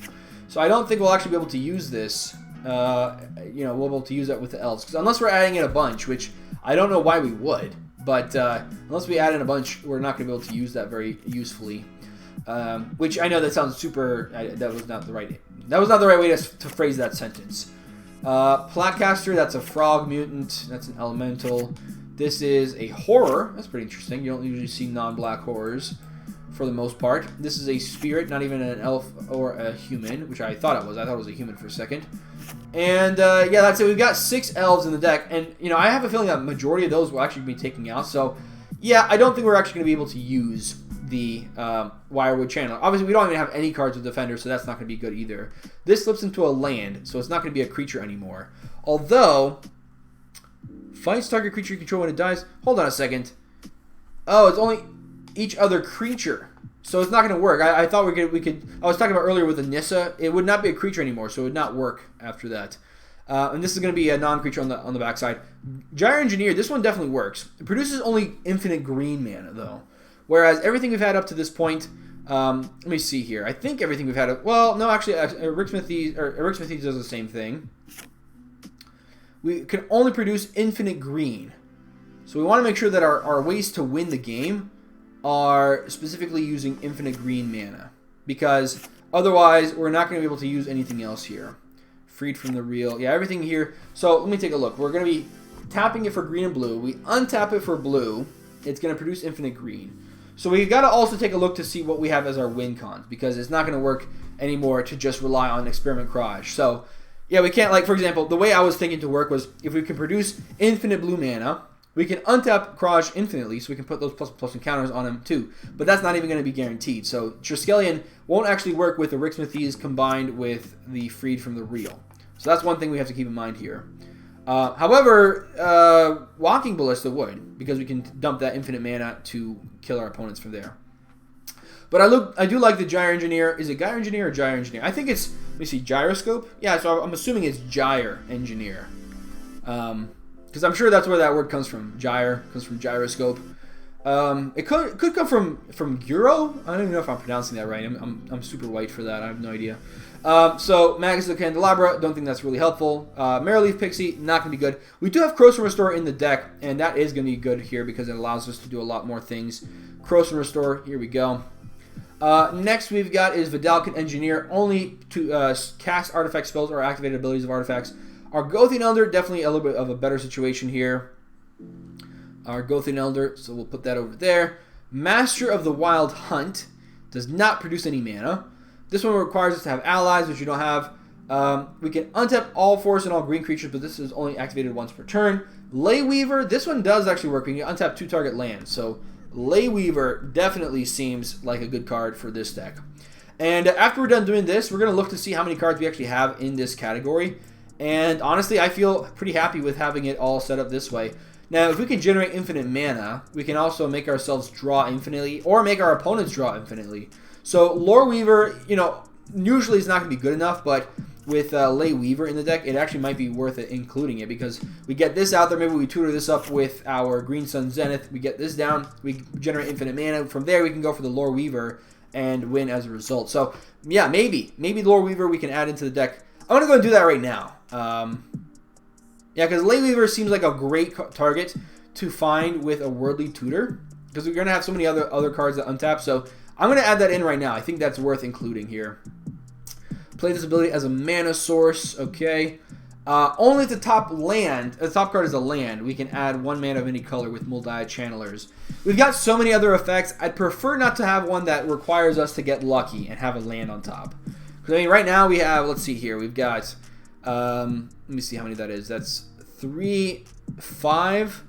So I don't think we'll actually be able to use this. We'll be able to use that with the elves. Because unless we're adding in a bunch, which I don't know why we would. But unless we add in a bunch, we're not going to be able to use that very usefully. Which I know that sounds super... that was not the right way to phrase that sentence. Placaster, that's a frog mutant. That's an elemental. This is a horror. That's pretty interesting. You don't usually see non-black horrors for the most part. This is a spirit, not even an elf or a human, which I thought it was. I thought it was a human for a second. And yeah, that's it. We've got 6 elves in the deck, and I have a feeling that majority of those will actually be taking out. So yeah, I don't think we're actually going to be able to use the Wirewood Channel. Obviously, we don't even have any cards with Defender, so that's not going to be good either. This slips into a land, so it's not going to be a creature anymore. Although, fights target creature you control when it dies. Hold on a second. Oh, it's only each other creature. So it's not going to work. I thought we could... I was talking about earlier with the Nissa. It would not be a creature anymore, so it would not work after that. And this is going to be a non-creature on the backside. Gyre Engineer, this one definitely works. It produces only infinite green mana, though. Whereas everything we've had up to this point... let me see here. I think everything we've had... Well, no, actually, Ricksmithy does the same thing. We can only produce infinite green. So we want to make sure that our ways to win the game are specifically using infinite green mana. Because otherwise, we're not going to be able to use anything else here. Freed from the real. Yeah, everything here. So let me take a look. We're going to be tapping it for green and blue. We untap it for blue. It's going to produce infinite green. So we've got to also take a look to see what we have as our win cons. Because it's not going to work anymore to just rely on Experiment Kraj. So yeah, we can't, like, for example, the way I was thinking to work was if we can produce infinite blue mana, we can untap Kraj infinitely, so we can put those plus encounters on him too. But that's not even going to be guaranteed. So Triskelion won't actually work with the Ricksmithies combined with the Freed from the Real. So that's one thing we have to keep in mind here. However, Walking Ballista would, because we can dump that infinite mana to kill our opponents from there. But I do like the Gyre Engineer. Is it Gyre Engineer or Gyre Engineer? I think it's, let me see, Gyroscope? Yeah, so I'm assuming it's Gyre Engineer. Because I'm sure that's where that word comes from. Gyre comes from gyroscope. It could come from Gyro. I don't even know if I'm pronouncing that right. I'm super white for that. I have no idea. So Magus of the Candelabra, don't think that's really helpful. Marileaf Pixie, not going to be good. We do have Cross and Restore in the deck, and that is going to be good here because it allows us to do a lot more things. Cross and Restore, here we go. Next we've got is Vidalkin Engineer, only to cast artifact spells or activated abilities of artifacts. Our Gothian Elder, definitely a little bit of a better situation here. Our Gothian Elder, so we'll put that over there. Master of the Wild Hunt does not produce any mana. This one requires us to have allies, which you don't have. We can untap all forest and all green creatures, but this is only activated once per turn. Ley Weaver, this one does actually work. We can untap 2 target lands. So Ley Weaver definitely seems like a good card for this deck. And after we're done doing this, we're going to look to see how many cards we actually have in this category. And honestly, I feel pretty happy with having it all set up this way. Now, if we can generate infinite mana, we can also make ourselves draw infinitely, or make our opponents draw infinitely. So, Lore Weaver, usually is not going to be good enough, but with Lay Weaver in the deck, it actually might be worth it including it, because we get this out there, maybe we tutor this up with our Green Sun Zenith, we get this down, we generate infinite mana. From there, we can go for the Lore Weaver and win as a result. So, yeah, maybe Lore Weaver we can add into the deck. I'm going to go and do that right now. Yeah, because Lay Weaver seems like a great target to find with a Worldly Tutor, because we're going to have so many other cards that untap, so I'm going to add that in right now. I think that's worth including here. Play this ability as a mana source. Okay. Only if the top card is a land, we can add 1 mana of any color with Multi Channelers. We've got so many other effects. I'd prefer not to have one that requires us to get lucky and have a land on top. Because I mean, right now we have, let's see here, we've got, let me see how many that is. That's 3, 5.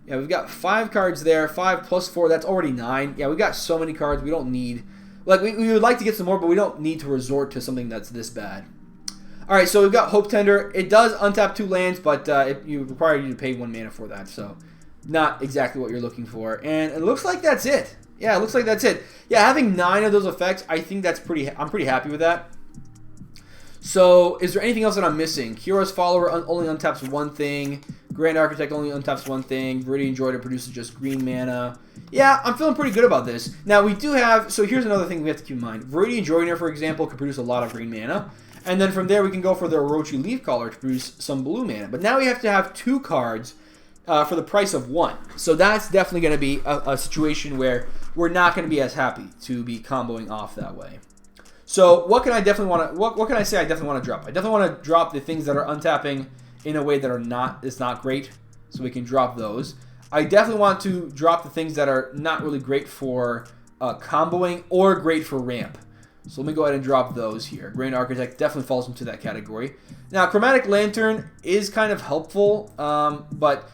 Yeah, we've got 5 cards there. 5 plus 4, that's already 9. Yeah, we've got so many cards we don't need. Like, we would like to get some more, but we don't need to resort to something that's this bad. Alright, so we've got Hope Tender. It does untap 2 lands, but it require you to pay 1 mana for that, so not exactly what you're looking for. And it looks like that's it. Yeah, it looks like that's it. Yeah, having 9 of those effects, I think that's I'm pretty happy with that. So, is there anything else that I'm missing? Hero's Follower only untaps 1 thing. Grand Architect only untaps 1 thing. Viridian Droider produces just green mana. Yeah, I'm feeling pretty good about this. Now, we do have... So, here's another thing we have to keep in mind. Viridian Droider, for example, can produce a lot of green mana. And then from there, we can go for the Orochi Leafcaller to produce some blue mana. But now we have to have 2 cards for the price of 1. So, that's definitely going to be a situation where we're not going to be as happy to be comboing off that way. So, what can I definitely want to... What can I say I definitely want to drop? I definitely want to drop the things that are untapping in a way that are not... It's not great. So, we can drop those. I definitely want to drop the things that are not really great for comboing or great for ramp. So, let me go ahead and drop those here. Grand Architect definitely falls into that category. Now, Chromatic Lantern is kind of helpful, but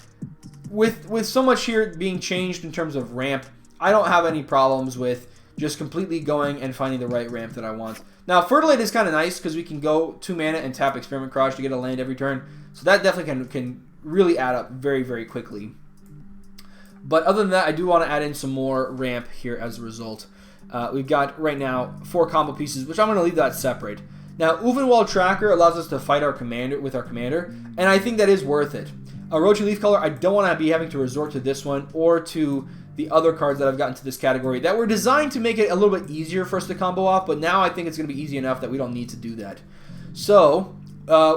with so much here being changed in terms of ramp, I don't have any problems with just completely going and finding the right ramp that I want. Now, Fertilite is kind of nice because we can go 2 mana and tap Experiment Kraj to get a land every turn. So that definitely can really add up very, very quickly. But other than that, I do want to add in some more ramp here as a result. We've got, right now, 4 combo pieces, which I'm going to leave that separate. Now, Uvenwald Tracker allows us to fight our commander with our commander, and I think that is worth it. Orochi Leafcaller, I don't want to be having to resort to this one or to the other cards that I've gotten to this category that were designed to make it a little bit easier for us to combo off, but now I think it's going to be easy enough that we don't need to do that. So,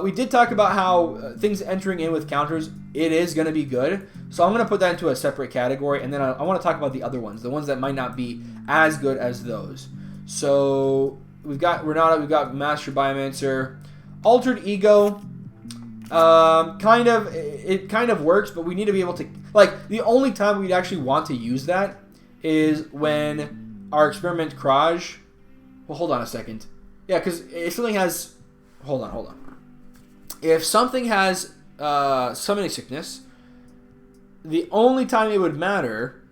we did talk about how things entering in with counters, it is going to be good. So I'm going to put that into a separate category, and then I want to talk about the other ones, the ones that might not be as good as those. So we've got Renata, we've got Master Biomancer, Altered Ego. It kind of works, but we need to be able to, like, the only time we'd actually want to use that is when our Experiment Kraj. Well, hold on a second. Yeah, because if something has, hold on. If something has Summoning Sickness, the only time it would matter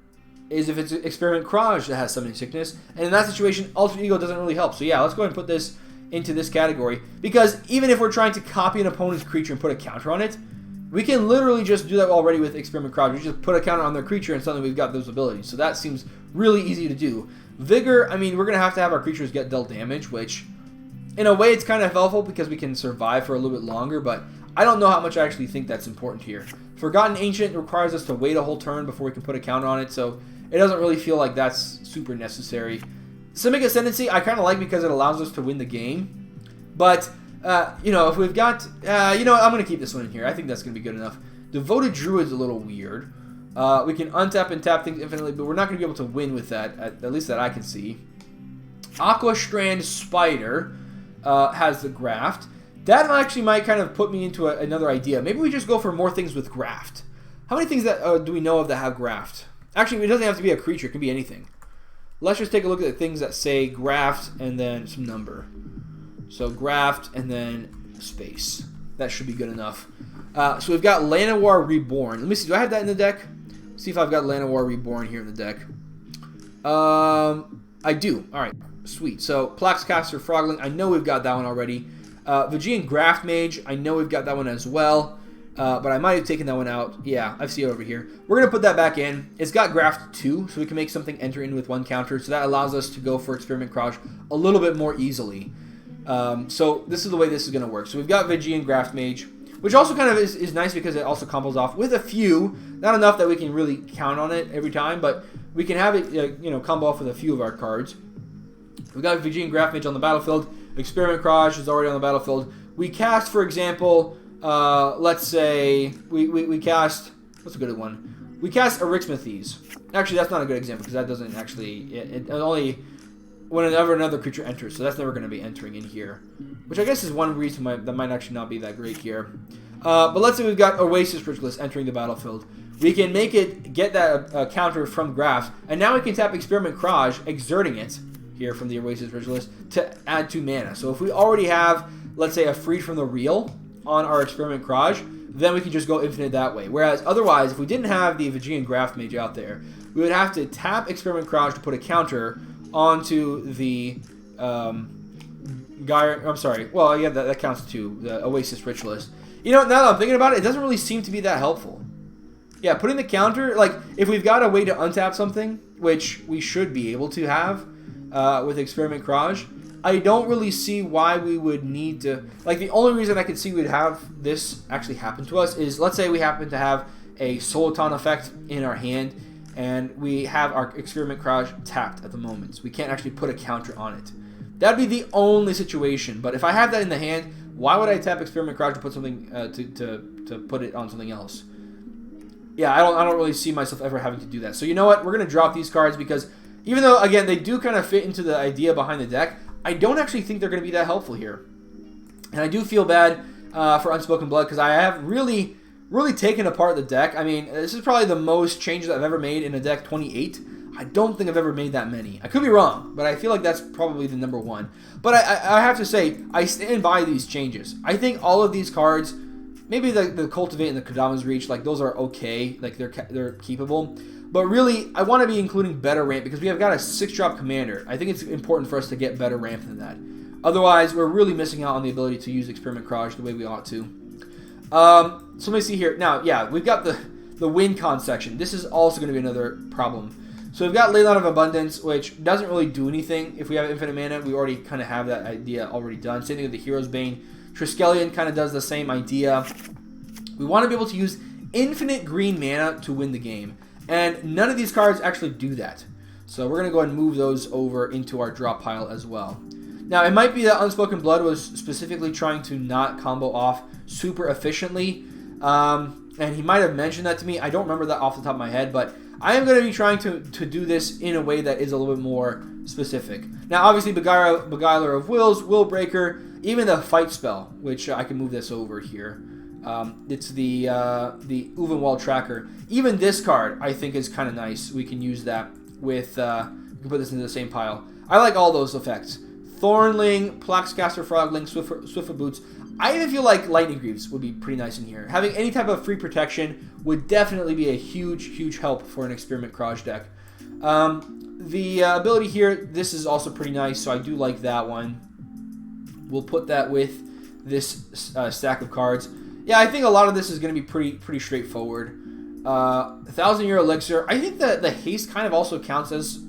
is if it's Experiment Kraj that has Summoning Sickness, and in that situation, Altered Ego doesn't really help. So yeah, let's go ahead and put this into this category, because even if we're trying to copy an opponent's creature and put a counter on it, we can literally just do that already with Experiment Kraj. We just put a counter on their creature and suddenly we've got those abilities. So that seems really easy to do. Vigor, I mean, we're going to have our creatures get dealt damage, which in a way it's kind of helpful because we can survive for a little bit longer, but I don't know how much I actually think that's important here. Forgotten Ancient requires us to wait a whole turn before we can put a counter on it, so it doesn't really feel like that's super necessary. Simic Ascendancy, I kind of like because it allows us to win the game. But, if we've got... I'm going to keep this one in here. I think that's going to be good enough. Devoted Druid's a little weird. We can untap and tap things infinitely, but we're not going to be able to win with that, at least that I can see. Aqua Strand Spider has the Graft. That actually might kind of put me into another idea. Maybe we just go for more things with Graft. How many things that do we know of that have Graft? Actually, it doesn't have to be a creature. It can be anything. Let's just take a look at the things that say Graft and then some number. So Graft and then space. That should be good enough. So we've got Llanowar Reborn. Let me see. Do I have that in the deck? Let's see if I've got Llanowar Reborn here in the deck. I do. All right. Sweet. So Plaxcaster Frogling. I know we've got that one already. Vigian Graft Mage. I know we've got that one as well. But I might have taken that one out. Yeah, I see it over here. We're going to put that back in. It's got Graft 2, so we can make something enter in with 1 counter. So that allows us to go for Experiment Kraj a little bit more easily. So this is the way this is going to work. So we've got Vigian Graft Mage, which also kind of is nice because it also combos off with a few. Not enough that we can really count on it every time, but we can have it combo off with a few of our cards. We've got Vigian Graft Mage on the battlefield. Experiment Kraj is already on the battlefield. We cast, for example, let's say we cast, what's a good one? We cast Eryxmathes. Actually, that's not a good example because that doesn't actually, it only whenever another creature enters, so that's never going to be entering in here. Which I guess is one reason that might actually not be that great here. But let's say we've got Oasis Ritualist entering the battlefield. We can make it get that counter from Grafts, and now we can tap Experiment Kraj, exerting it here from the Oasis Ritualist to add 2 mana. So if we already have, let's say, a Freed from the Real on our Experiment Kraj, then we can just go infinite that way. Whereas otherwise, if we didn't have the Vigian Graft Mage out there, we would have to tap Experiment Kraj to put a counter onto the I'm sorry. Well, yeah, that counts too. The Oasis Ritualist. Now that I'm thinking about it, it doesn't really seem to be that helpful. Yeah, putting the counter, like, if we've got a way to untap something, which we should be able to have with Experiment Kraj, I don't really see why we would need to... Like, the only reason I could see we'd have this actually happen to us is, let's say we happen to have a Soliton effect in our hand, and we have our Experiment Kraj tapped at the moment. So we can't actually put a counter on it. That'd be the only situation. But if I have that in the hand, why would I tap Experiment Kraj to put something to put it on something else? Yeah, I don't really see myself ever having to do that. So you know what? We're gonna drop these cards because even though again they do kind of fit into the idea behind the deck, I don't actually think they're gonna be that helpful here. And I do feel bad for Unspoken Blood because I have really taken apart the deck. I mean, this is probably the most changes I've ever made in a deck. 28. I don't think I've ever made that many. I could be wrong, but I feel like that's probably the number one. But I have to say, I stand by these changes. I think all of these cards, maybe the Cultivate and the Kodama's Reach, like those are okay, like they're keepable. But really, I want to be including better ramp because we have got a 6-drop commander. I think it's important for us to get better ramp than that. Otherwise, we're really missing out on the ability to use Experiment Kraj the way we ought to. So let me see here. Now, yeah, we've got the win con section. This is also going to be another problem. So we've got Leyline of Abundance, which doesn't really do anything. If we have infinite mana, we already kind of have that idea already done. Same thing with the Hero's Bane. Triskelion kind of does the same idea. We want to be able to use infinite green mana to win the game. And none of these cards actually do that. So we're going to go ahead and move those over into our drop pile as well. Now, it might be that Unspoken Blood was specifically trying to not combo off super efficiently. And he might have mentioned that to me. I don't remember that off the top of my head, but I am going to be trying to do this in a way that is a little bit more specific. Now, obviously, Beguiler of Wills, Will Breaker, even the Fight spell, which I can move this over here. It's the Uvenwald Tracker. Even this card, I think, is kind of nice. We can use that with... we can put this into the same pile. I like all those effects. Thornling, Plaxcaster Frogling, Swiftfoot Boots. I even feel like Lightning Greaves would be pretty nice in here. Having any type of free protection would definitely be a huge help for an Experiment Kraj deck. The ability here, this is also pretty nice, so I do like that one. We'll put that with this stack of cards. Yeah, I think a lot of this is going to be pretty straightforward. 1,000-year elixir. I think that the haste kind of also counts as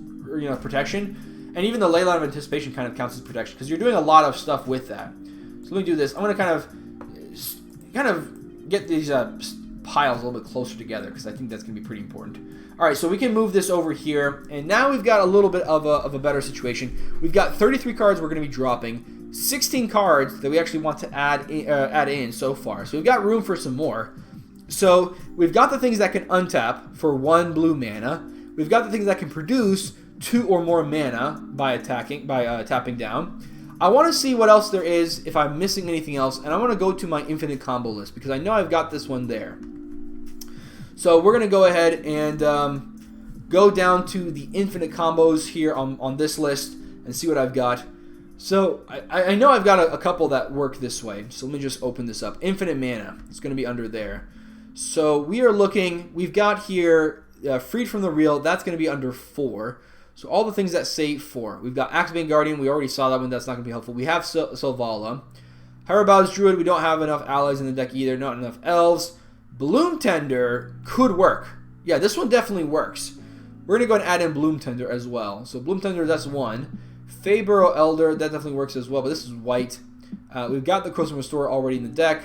protection, and even the Leyline of Anticipation kind of counts as protection because you're doing a lot of stuff with that. So let me do this. I'm going to kind of get these piles a little bit closer together because I think that's going to be pretty important. All right, so we can move this over here, and now we've got a little bit of a better situation. We've got 33 cards we're going to be dropping, 16 cards that we actually want to add in so far. So we've got room for some more. So we've got the things that can untap for 1 blue mana. We've got the things that can produce 2 or more mana by tapping down. I want to see what else there is, if I'm missing anything else, and I want to go to my infinite combo list, because I know I've got this one there. So we're going to go ahead and go down to the infinite combos here on this list, and see what I've got. So I know I've got a couple that work this way, so let me just open this up. Infinite mana, it's going to be under there. So we are looking, we've got here Freed from the Real, that's going to be under 4. So all the things that say 4. We've got Axebane Guardian. We already saw that one. That's not going to be helpful. We have Selvala. Harabao's Druid. We don't have enough allies in the deck either. Not enough elves. Bloom Tender could work. Yeah, this one definitely works. We're going to go and add in Bloom Tender as well. So Bloom Tender, that's 1. Fayborough Elder, that definitely works as well, but this is white. We've got the Corrosive Restorer already in the deck.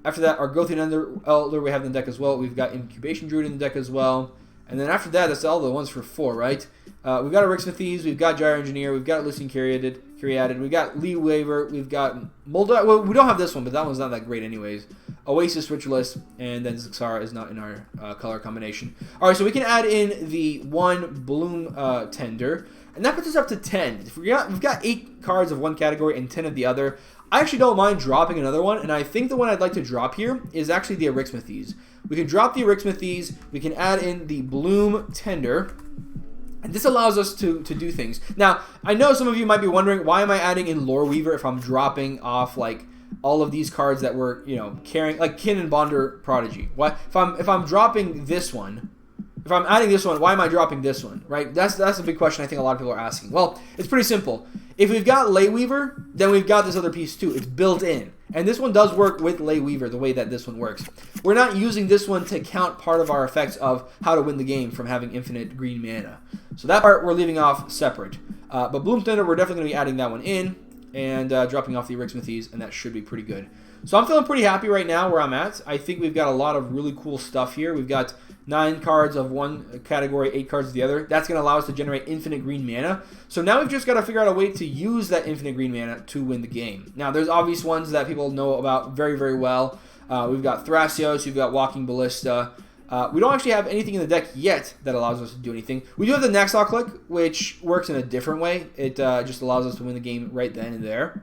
After that, our Gothian Elder we have in the deck as well. We've got Incubation Druid in the deck as well. And then after that, that's all the ones for 4, right? We've got a Ricksmith, we've got Gyro Engineer, we've got Lucian Curiated, we've got Lee Waver, we've got Mulder. Well, we don't have this one, but that one's not that great anyways. Oasis Ritualist, and then Zixara is not in our color combination. All right, so we can add in the 1 Bloom Tender, and that puts us up to 10. We've got 8 cards of one category and 10 of the other. I actually don't mind dropping another one, and I think the one I'd like to drop here is actually the Ricksmith. We can drop the Ricksmith, we can add in the Bloom Tender, and this allows us to do things. Now, I know some of you might be wondering, why am I adding in Lore Weaver if I'm dropping off, like, all of these cards that we're, you know, carrying, like Kin and Bonder Prodigy? What if I'm dropping this one? If I'm adding this one, why am I dropping this one? Right? That's a big question I think a lot of people are asking. Well, it's pretty simple. If we've got Ley Weaver, then we've got this other piece too. It's built in. And this one does work with Ley Weaver the way that this one works. We're not using this one to count part of our effects of how to win the game from having infinite green mana. So that part we're leaving off separate. But Bloom Thunder, we're definitely going to be adding that one in and dropping off the Ricksmithies, and that should be pretty good. So I'm feeling pretty happy right now where I'm at. I think we've got a lot of really cool stuff here. We've got 9 cards of one category, 8 cards of the other. That's going to allow us to generate infinite green mana. So now we've just got to figure out a way to use that infinite green mana to win the game. Now, there's obvious ones that people know about very, very well. We've got Thrasios, we've got Walking Ballista. We don't actually have anything in the deck yet that allows us to do anything. We do have the Naxal Click, which works in a different way. It just allows us to win the game right then and there.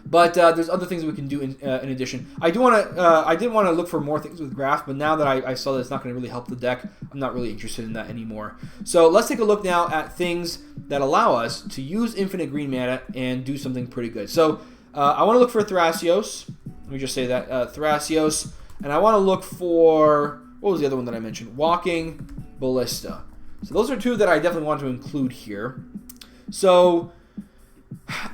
But there's other things we can do in addition. I did want to look for more things with Graph, but now that I saw that it's not going to really help the deck, I'm not really interested in that anymore. So let's take a look now at things that allow us to use infinite green mana and do something pretty good. So I want to look for Thrasios. Let me just say that, Thrasios. And I want to look for, what was the other one that I mentioned? Walking Ballista. So those are 2 that I definitely want to include here. So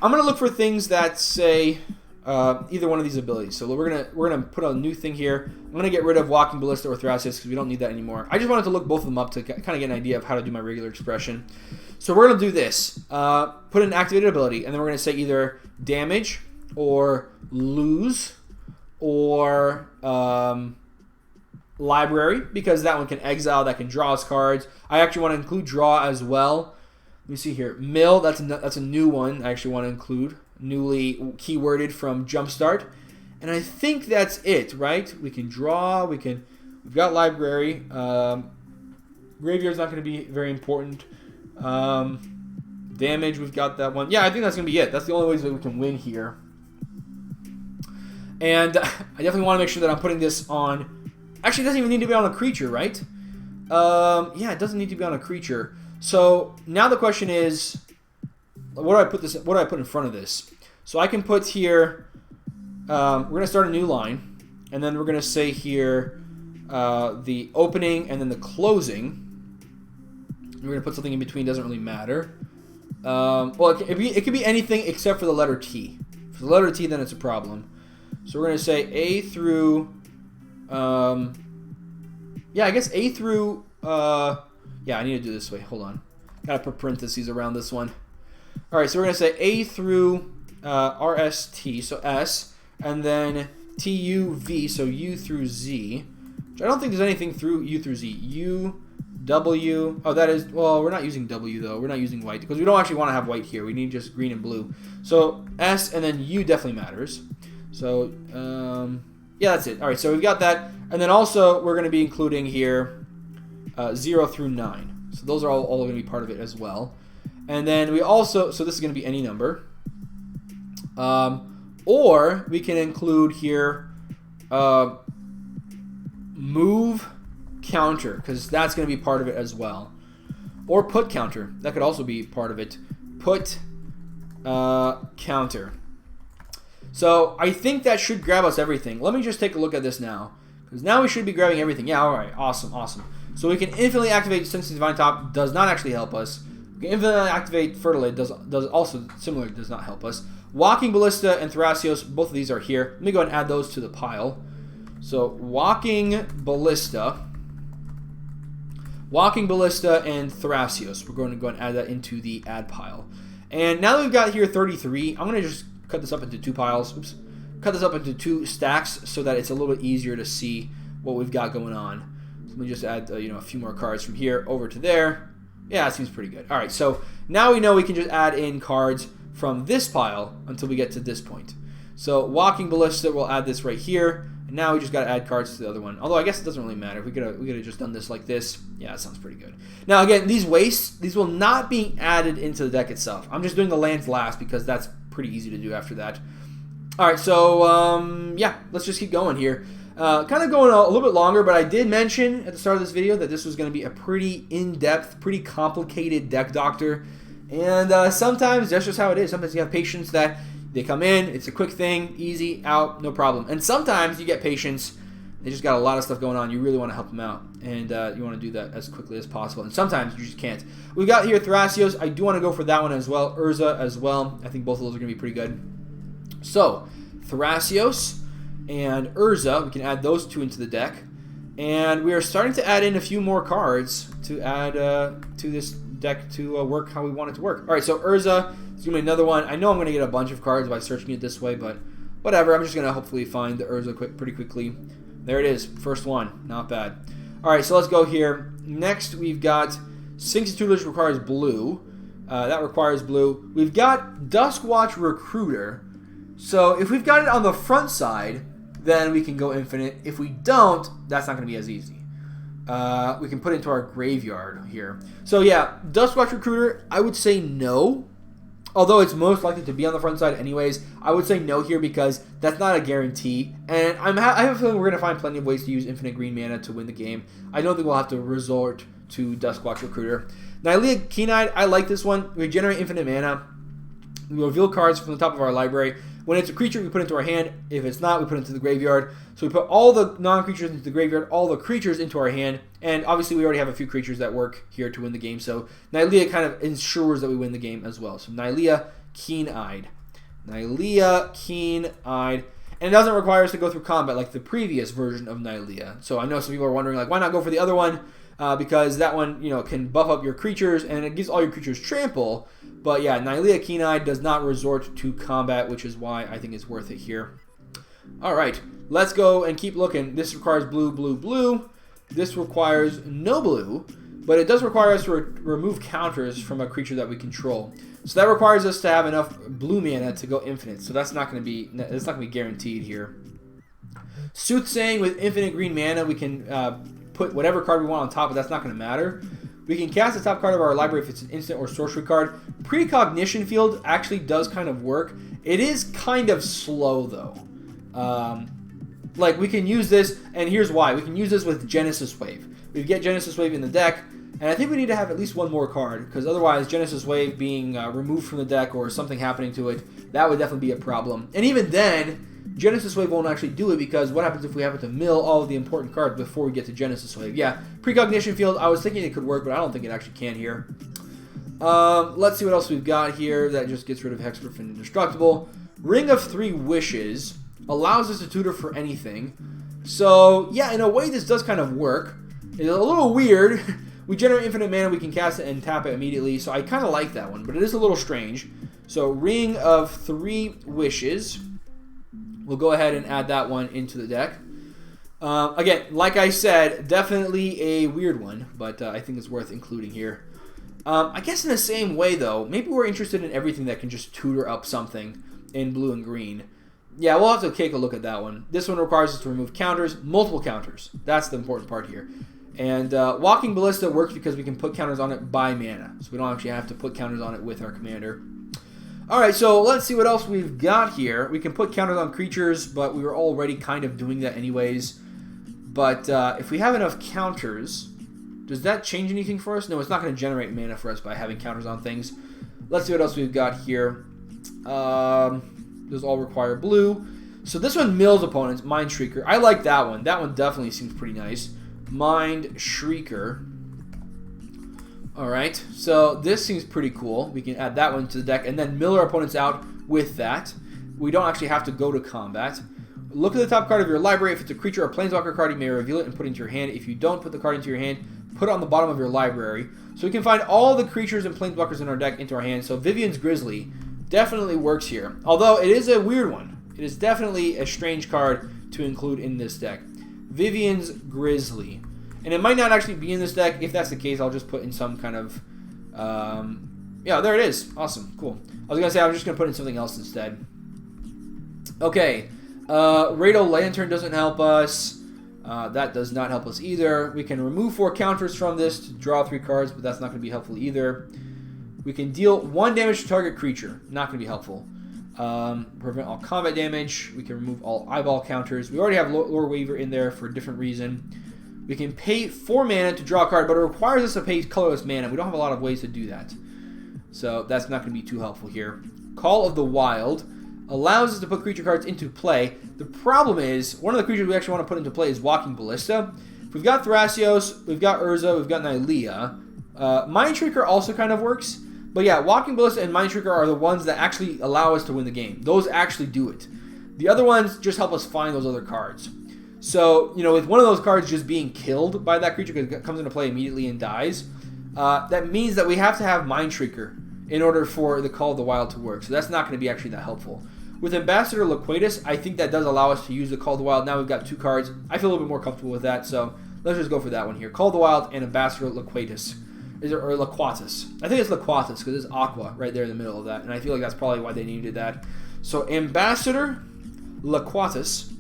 I'm going to look for things that say either one of these abilities. So we're gonna put a new thing here. I'm going to get rid of Walking Ballista or Thrasios because we don't need that anymore. I just wanted to look both of them up to kind of get an idea of how to do my regular expression. So we're going to do this. Put an activated ability, and then we're going to say either damage or lose or library, because that one can exile, that can draw us cards. I actually want to include draw as well. Let me see here. Mill, that's a new one I actually want to include. Newly keyworded from Jumpstart. And I think that's it, right? We can draw, we've got library. Graveyard's not going to be very important. Damage, we've got that one. Yeah, I think that's going to be it. That's the only ways that we can win here. And I definitely want to make sure that I'm putting this on... Actually, it doesn't even need to be on a creature, right? Yeah, it doesn't need to be on a creature. So now the question is, what do I put in front of this? So I can put here, we're going to start a new line, and then we're going to say here the opening and then the closing. We're going to put something in between, doesn't really matter. Well, it could be anything except for the letter T. For the letter T, then it's a problem. So we're going to say A through, yeah, I guess A through, yeah, I need to do this way. Hold on. Gotta put parentheses around this one. Alright, so we're going to say A through RST, so S, and then TUV, so U through Z. Which I don't think there's anything through U through Z. U, W, oh, that is, well, we're not using W, though. We're not using white, because we don't actually want to have white here. We need just green and blue. So S, and then U definitely matters. So, yeah, that's it. Alright, so we've got that. And then also, we're going to be including here 0 through 9. So those are all going to be part of it as well. And then we also, so this is going to be any number. Or we can include here move counter, because that's going to be part of it as well. Or put counter. That could also be part of it. Put counter. So I think that should grab us everything. Let me just take a look at this now, because now we should be grabbing everything. Yeah, all right, awesome, awesome. So we can infinitely activate Sensitive Divine Top, does not actually help us. We can infinitely activate Fertilid, does also similarly does not help us. Walking Ballista and Thrasios, both of these are here. Let me go ahead and add those to the pile. So Walking Ballista and Thrasios. We're going to go and add that into the add pile. And now that we've got here 33, I'm going to just cut this up into 2 piles. Oops. Cut this up into 2 stacks so that it's a little bit easier to see what we've got going on. So let me just add a few more cards from here over to there. Yeah, it seems pretty good. All right, so now we know we can just add in cards from this pile until we get to this point. So Walking Ballista, we'll add this right here. And now we just got to add cards to the other one. Although I guess it doesn't really matter. We could have just done this like this. Yeah, that sounds pretty good. Now again, these wastes, these will not be added into the deck itself. I'm just doing the lands last because that's pretty easy to do after that. All right, so yeah, let's just keep going here. Kind of going a little bit longer, but I did mention at the start of this video that this was going to be a pretty in-depth, pretty complicated deck doctor. And sometimes that's just how it is. Sometimes you have patients that they come in, it's a quick thing, easy, out, no problem. And sometimes you get patients, they just got a lot of stuff going on. You really want to help them out, and you want to do that as quickly as possible. And sometimes you just can't. We've got here Thrasios. I do want to go for that one as well. Urza as well. I think both of those are going to be pretty good. So, Thrasios and Urza, we can add those 2 into the deck. And we are starting to add in a few more cards to add to this deck to work how we want it to work. All right, so Urza is going to be another one. I know I'm going to get a bunch of cards by searching it this way, but whatever. I'm just going to hopefully find the Urza pretty quickly. There it is, first one. Not bad. All right, so let's go here. Next, we've got Sinks Tutelage requires blue. That requires blue. We've got Duskwatch Recruiter. So if we've got it on the front side, then we can go infinite. If we don't, that's not going to be as easy. We can put it into our graveyard here. So yeah, Duskwatch Recruiter, I would say no. Although it's most likely to be on the front side anyways, I would say no here because that's not a guarantee. And I have a feeling we're going to find plenty of ways to use infinite green mana to win the game. I don't think we'll have to resort to Duskwatch Recruiter. Nylea Keen-Eyed, I like this one. We generate infinite mana. We reveal cards from the top of our library. When it's a creature, we put it into our hand. If it's not, we put it into the graveyard. So we put all the non-creatures into the graveyard, all the creatures into our hand. And obviously, we already have a few creatures that work here to win the game. So Nylea kind of ensures that we win the game as well. So Nylea Keen-Eyed. Nylea Keen-Eyed. And it doesn't require us to go through combat like the previous version of Nylea. So I know some people are wondering, like, why not go for the other one? Because that one, can buff up your creatures, and it gives all your creatures trample. But yeah, Nylea Keen-Eyed does not resort to combat, which is why I think it's worth it here. All right, let's go and keep looking. This requires blue, blue, blue. This requires no blue, but it does require us to remove counters from a creature that we control. So that requires us to have enough blue mana to go infinite. So that's not going to be guaranteed here. Soothsaying with infinite green mana, we can put whatever card we want on top, but that's not going to matter. We can cast the top card of our library if it's an instant or sorcery card. Precognition Field actually does kind of work. It is kind of slow, though. Like, we can use this, and here's why. We can use this with Genesis Wave. We get Genesis Wave in the deck, and I think we need to have at least one more card, because otherwise Genesis Wave being removed from the deck or something happening to it, that would definitely be a problem. And even then, Genesis Wave won't actually do it because what happens if we happen to mill all of the important cards before we get to Genesis Wave? Yeah, Precognition Field, I was thinking it could work, but I don't think it actually can here. Let's see what else we've got here. That just gets rid of Hexproof and Indestructible. Ring of Three Wishes allows us to tutor for anything. So, yeah, in a way this does kind of work. It's a little weird. We generate infinite mana, we can cast it and tap it immediately, so I kind of like that one, but it is a little strange. So, Ring of Three Wishes. We'll go ahead and add that one into the deck. Again, like I said, definitely a weird one, but I think it's worth including here. I guess in the same way, though, maybe we're interested in everything that can just tutor up something in blue and green. Yeah, we'll have to take a look at that one. This one requires us to remove counters, multiple counters. That's the important part here. And Walking Ballista works because we can put counters on it by mana, so we don't actually have to put counters on it with our commander. Alright, so let's see what else we've got here. We can put counters on creatures, but we were already kind of doing that anyways. But if we have enough counters, does that change anything for us? No, it's not going to generate mana for us by having counters on things. Let's see what else we've got here. Those all require blue. So this one mills opponents, Mind Shrieker. I like that one. That one definitely seems pretty nice. Mind Shrieker. Alright, so this seems pretty cool. We can add that one to the deck and then mill our opponents out with that. We don't actually have to go to combat. Look at the top card of your library. If it's a creature or planeswalker card, you may reveal it and put it into your hand. If you don't put the card into your hand, put it on the bottom of your library. So we can find all the creatures and planeswalkers in our deck into our hand. So Vivian's Grizzly definitely works here. Although it is a weird one. It is definitely a strange card to include in this deck. Vivian's Grizzly. And it might not actually be in this deck. If that's the case, I'll just put in some kind of... yeah, there it is. Awesome. Cool. I was going to say I was just going to put in something else instead. Okay. Rado Lantern doesn't help us. That does not help us either. We can remove 4 counters from this to draw 3 cards, but that's not going to be helpful either. We can deal 1 damage to target creature. Not going to be helpful. Prevent all combat damage. We can remove all eyeball counters. We already have Lore Weaver in there for a different reason. We can pay 4 mana to draw a card, but it requires us to pay colorless mana. We don't have a lot of ways to do that. So that's not going to be too helpful here. Call of the Wild allows us to put creature cards into play. The problem is, one of the creatures we actually want to put into play is Walking Ballista. If we've got Thrasios, we've got Urza, we've got Nylea. Mind Shrieker also kind of works. But yeah, Walking Ballista and Mind Shrieker are the ones that actually allow us to win the game. Those actually do it. The other ones just help us find those other cards. So, you know, with one of those cards just being killed by that creature because it comes into play immediately and dies, that means that we have to have Mind Shrieker in order for the Call of the Wild to work. So that's not going to be actually that helpful. With Ambassador Loquatus, I think that does allow us to use the Call of the Wild. Now we've got 2 cards. I feel a little bit more comfortable with that, so let's just go for that one here. Call of the Wild and Ambassador Loquatus. Or Loquatus. I think it's Loquatus because it's Aqua right there in the middle of that, and I feel like that's probably why they named it that. So Ambassador Loquatus,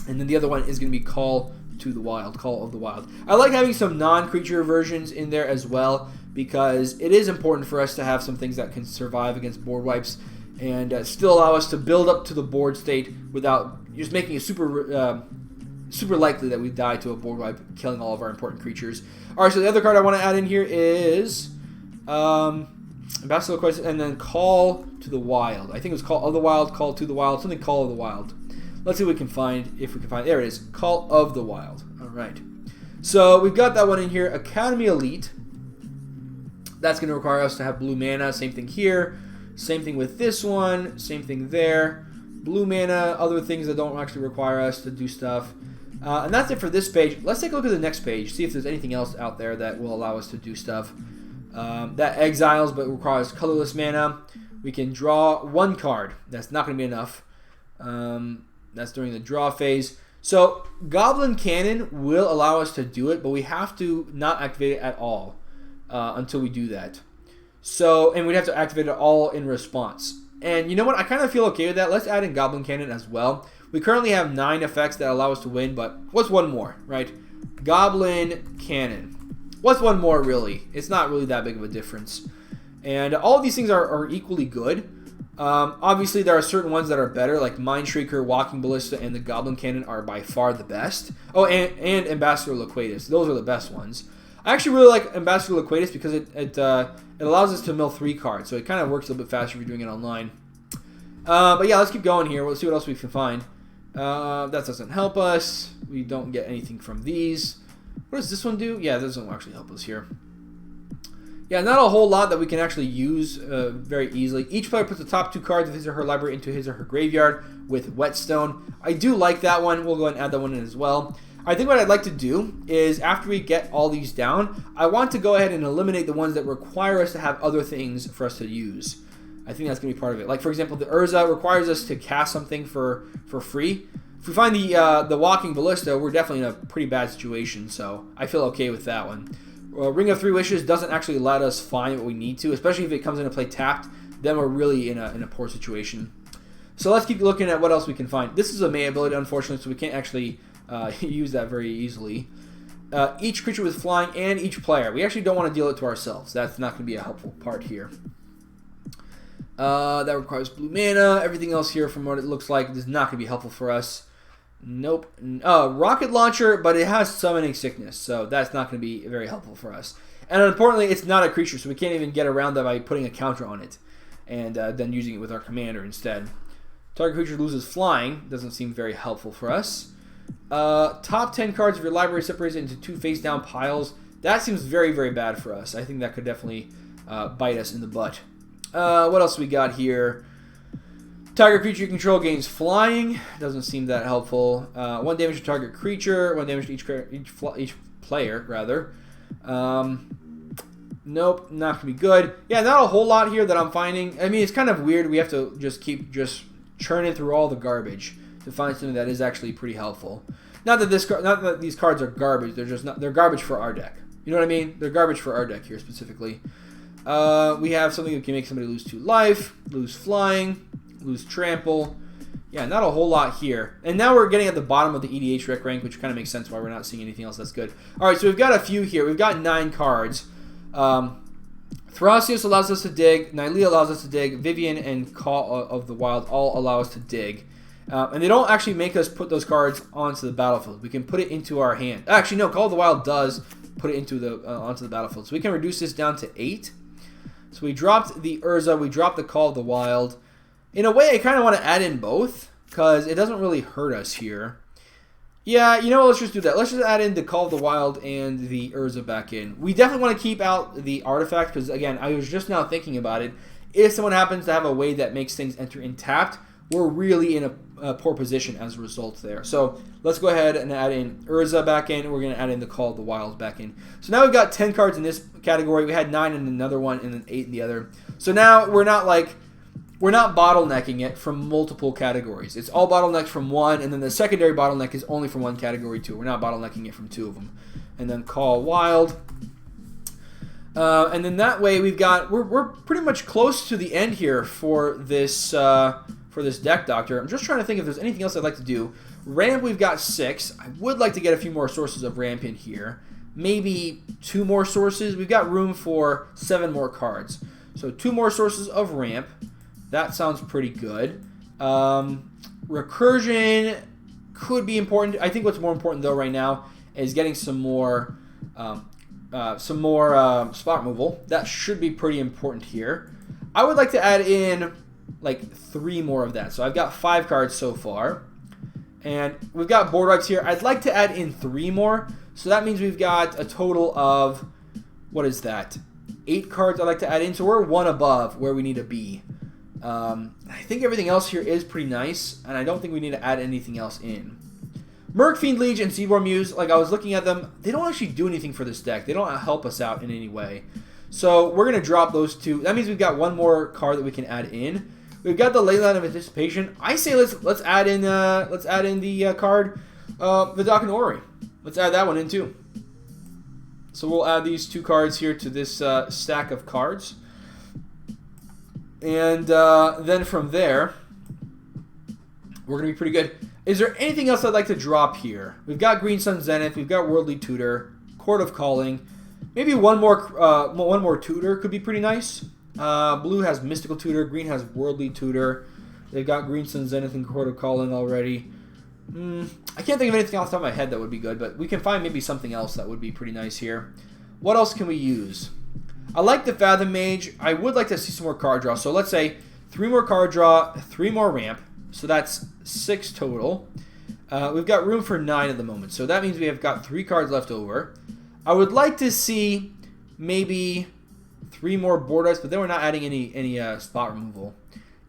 and then the other one is going to be Call to the Wild. Call of the Wild. I like having some non-creature versions in there as well because it is important for us to have some things that can survive against board wipes and still allow us to build up to the board state without just making it super likely that we die to a board wipe, killing all of our important creatures. Alright, so the other card I want to add in here is Ambassador Loquatus and then Call to the Wild. I think it was Call of the Wild, Call to the Wild, something Call of the Wild. Let's see what we can find, if we can find. There it is, Call of the Wild. Alright. So we've got that one in here. Academy Elite. That's going to require us to have blue mana. Same thing here. Same thing with this one. Same thing there. Blue mana, other things that don't actually require us to do stuff. And that's it for this page. Let's take a look at the next page, see if there's anything else out there that will allow us to do stuff. That exiles but requires colorless mana. We can draw 1 card. That's not going to be enough. That's during the draw phase. So Goblin Cannon will allow us to do it, but we have to not activate it at all until we do that. So, and we'd have to activate it all in response. And you know what? I kind of feel okay with that. Let's add in Goblin Cannon as well. We currently have 9 effects that allow us to win, but what's one more, right? Goblin Cannon. What's one more, really? It's not really that big of a difference. And all of these things are equally good. Obviously, there are certain ones that are better, like Mind Shrieker, Walking Ballista, and the Goblin Cannon are by far the best. Oh, and Ambassador Loquatus. Those are the best ones. I actually really like Ambassador Loquatus because it allows us to mill 3 cards, so it kind of works a little bit faster if you're doing it online. But yeah, let's keep going here. Let's see what else we can find. That doesn't help us. We don't get anything from these. What does this one do? Yeah, this doesn't actually help us here. Yeah, not a whole lot that we can actually use very easily. Each player puts the top 2 cards of his or her library into his or her graveyard with Whetstone. I do like that one. We'll go ahead and add that one in as well. I think what I'd like to do is after we get all these down, I want to go ahead and eliminate the ones that require us to have other things for us to use. I think that's going to be part of it. Like, for example, the Urza requires us to cast something for free. If we find the Walking Ballista, we're definitely in a pretty bad situation, so I feel okay with that one. Ring of 3 Wishes doesn't actually let us find what we need to, especially if it comes into play tapped. Then we're really in a poor situation. So let's keep looking at what else we can find. This is a May ability, unfortunately, so we can't actually use that very easily. Each creature with flying and each player. We actually don't want to deal it to ourselves. That's not going to be a helpful part here. That requires blue mana. Everything else here, from what it looks like, is not going to be helpful for us. Nope. Rocket Launcher, but it has Summoning Sickness, so that's not going to be very helpful for us. And importantly, it's not a creature, so we can't even get around that by putting a counter on it and then using it with our commander instead. Target creature loses flying. Doesn't seem very helpful for us. Top 10 cards of your library separated into 2 face-down piles. That seems very, very bad for us. I think that could definitely bite us in the butt. What else we got here? Target creature you control gains flying. Doesn't seem that helpful. 1 damage to target creature. 1 damage to each player, rather. Nope, not going to be good. Yeah, not a whole lot here that I'm finding. I mean, it's kind of weird. We have to just keep churning through all the garbage to find something that is actually pretty helpful. Not that these cards are garbage. They're garbage for our deck. You know what I mean? They're garbage for our deck here specifically. We have something that can make somebody lose 2 life, lose flying, lose trample. Yeah, not a whole lot here. And now we're getting at the bottom of the EDH rec rank, which kind of makes sense why we're not seeing anything else that's good. All right, so we've got a few here. We've got 9 cards. Thrasios allows us to dig. Nylea allows us to dig. Vivian and Call of the Wild all allow us to dig. And they don't actually make us put those cards onto the battlefield. We can put it into our hand. Actually, no, Call of the Wild does put it into onto the battlefield. So we can reduce this down to 8. So we dropped the Urza. We dropped the Call of the Wild. In a way, I kind of want to add in both because it doesn't really hurt us here. Yeah, you know what? Let's just do that. Let's just add in the Call of the Wild and the Urza back in. We definitely want to keep out the artifact because, again, I was just now thinking about it. If someone happens to have a way that makes things enter in tapped, we're really in a poor position as a result there. So let's go ahead and add in Urza back in. We're going to add in the Call of the Wild back in. So now we've got 10 cards in this category. We had 9 in another one and then 8 in the other. So now we're not bottlenecking it from multiple categories. It's all bottlenecked from one, and then the secondary bottleneck is only from one category too. We're not bottlenecking it from 2 of them. And then Call Wild. And then that way we're pretty much close to the end here for this deck doctor. I'm just trying to think if there's anything else I'd like to do. Ramp, we've got 6. I would like to get a few more sources of ramp in here. Maybe 2 more sources. We've got room for 7 more cards. So 2 more sources of ramp. That sounds pretty good. Recursion could be important. I think what's more important though right now is getting some more spot removal. That should be pretty important here. I would like to add in like 3 more of that. So I've got 5 cards so far. And we've got board wipes here. I'd like to add in 3 more. So that means we've got a total of, what is that? 8 cards I'd like to add in. So we're 1 above where we need to be. I think everything else here is pretty nice. And I don't think we need to add anything else in. Merc, Fiend Liege, and Seaborn Muse, like I was looking at them, they don't actually do anything for this deck. They don't help us out in any way. So we're going to drop those 2. That means we've got 1 more card that we can add in. We've got the Leyline of Anticipation. I say let's add in the card Vidoc and Ori. Let's add that one in too. So we'll add these 2 cards here to this stack of cards. And then from there, we're going to be pretty good. Is there anything else I'd like to drop here? We've got Green Sun Zenith. We've got Worldly Tutor. Court of Calling. Maybe one more Tutor could be pretty nice. Blue has Mystical Tutor. Green has Worldly Tutor. They've got Green Sun Zenith and Court of Calling already. I can't think of anything off the top of my head that would be good, but we can find maybe something else that would be pretty nice here. What else can we use? I like the Fathom Mage. I would like to see some more card draw. So let's say 3 more card draw, 3 more ramp. So that's 6 total. We've got room for 9 at the moment. So that means we have got 3 cards left over. I would like to see maybe 3 more board wipes, but then we're not adding any spot removal.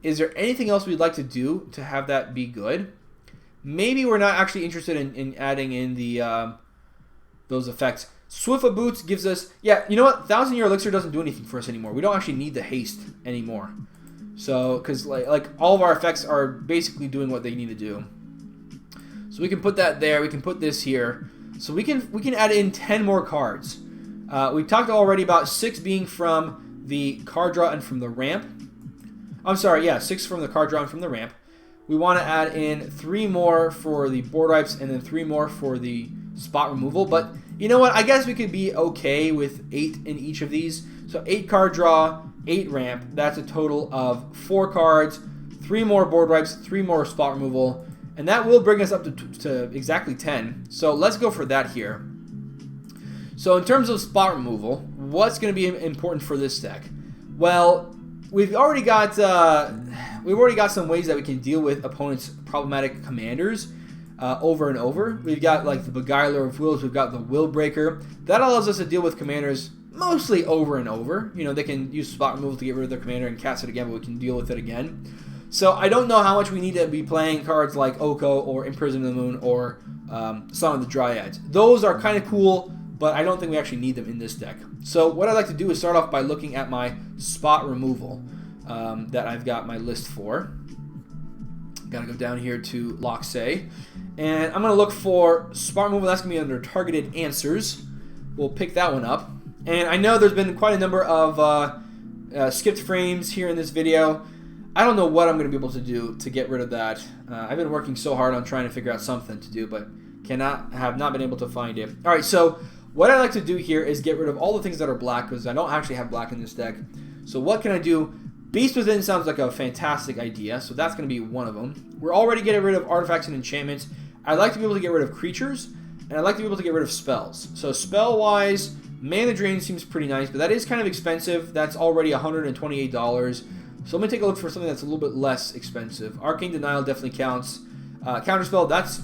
Is there anything else we'd like to do to have that be good? Maybe we're not actually interested in adding in the those effects. Swift of Boots gives us... Yeah, you know what? 1,000 Year Elixir doesn't do anything for us anymore. We don't actually need the haste anymore. So, because like all of our effects are basically doing what they need to do. So we can put that there. We can put this here. So we can add in 10 more cards. We talked already about 6 being from the card draw and from the ramp. I'm sorry, yeah, 6 from the card draw and from the ramp. We want to add in 3 more for the board wipes and then 3 more for the spot removal. But you know what? I guess we could be okay with 8 in each of these. So 8 card draw, 8 ramp. That's a total of 4 cards, 3 more board wipes, 3 more spot removal. And that will bring us up to exactly 10. So let's go for that here. So in terms of spot removal, what's going to be important for this deck? Well, we've already got some ways that we can deal with opponents' problematic commanders over and over. We've got like the Beguiler of Wills. We've got the Will Breaker. That allows us to deal with commanders mostly over and over. You know, they can use spot removal to get rid of their commander and cast it again, but we can deal with it again. So I don't know how much we need to be playing cards like Oko or Imprison the Moon or Song of the Dryads. Those are kind of cool, but I don't think we actually need them in this deck. So what I'd like to do is start off by looking at my spot removal that I've got my list for. Gotta go down here to Loxay, and I'm gonna look for spot removal. That's gonna be under targeted answers. We'll pick that one up. And I know there's been quite a number of skipped frames here in this video. I don't know what I'm gonna be able to do to get rid of that. I've been working so hard on trying to figure out something to do, but have not been able to find it. All right, so what I like to do here is get rid of all the things that are black, because I don't actually have black in this deck. So what can I do? Beast Within sounds like a fantastic idea, so that's going to be one of them. We're already getting rid of artifacts and enchantments. I'd like to be able to get rid of creatures, and I'd like to be able to get rid of spells. So spell-wise, Mana Drain seems pretty nice, but that is kind of expensive. That's already $128. So let me take a look for something that's a little bit less expensive. Arcane Denial definitely counts. Counterspell, that's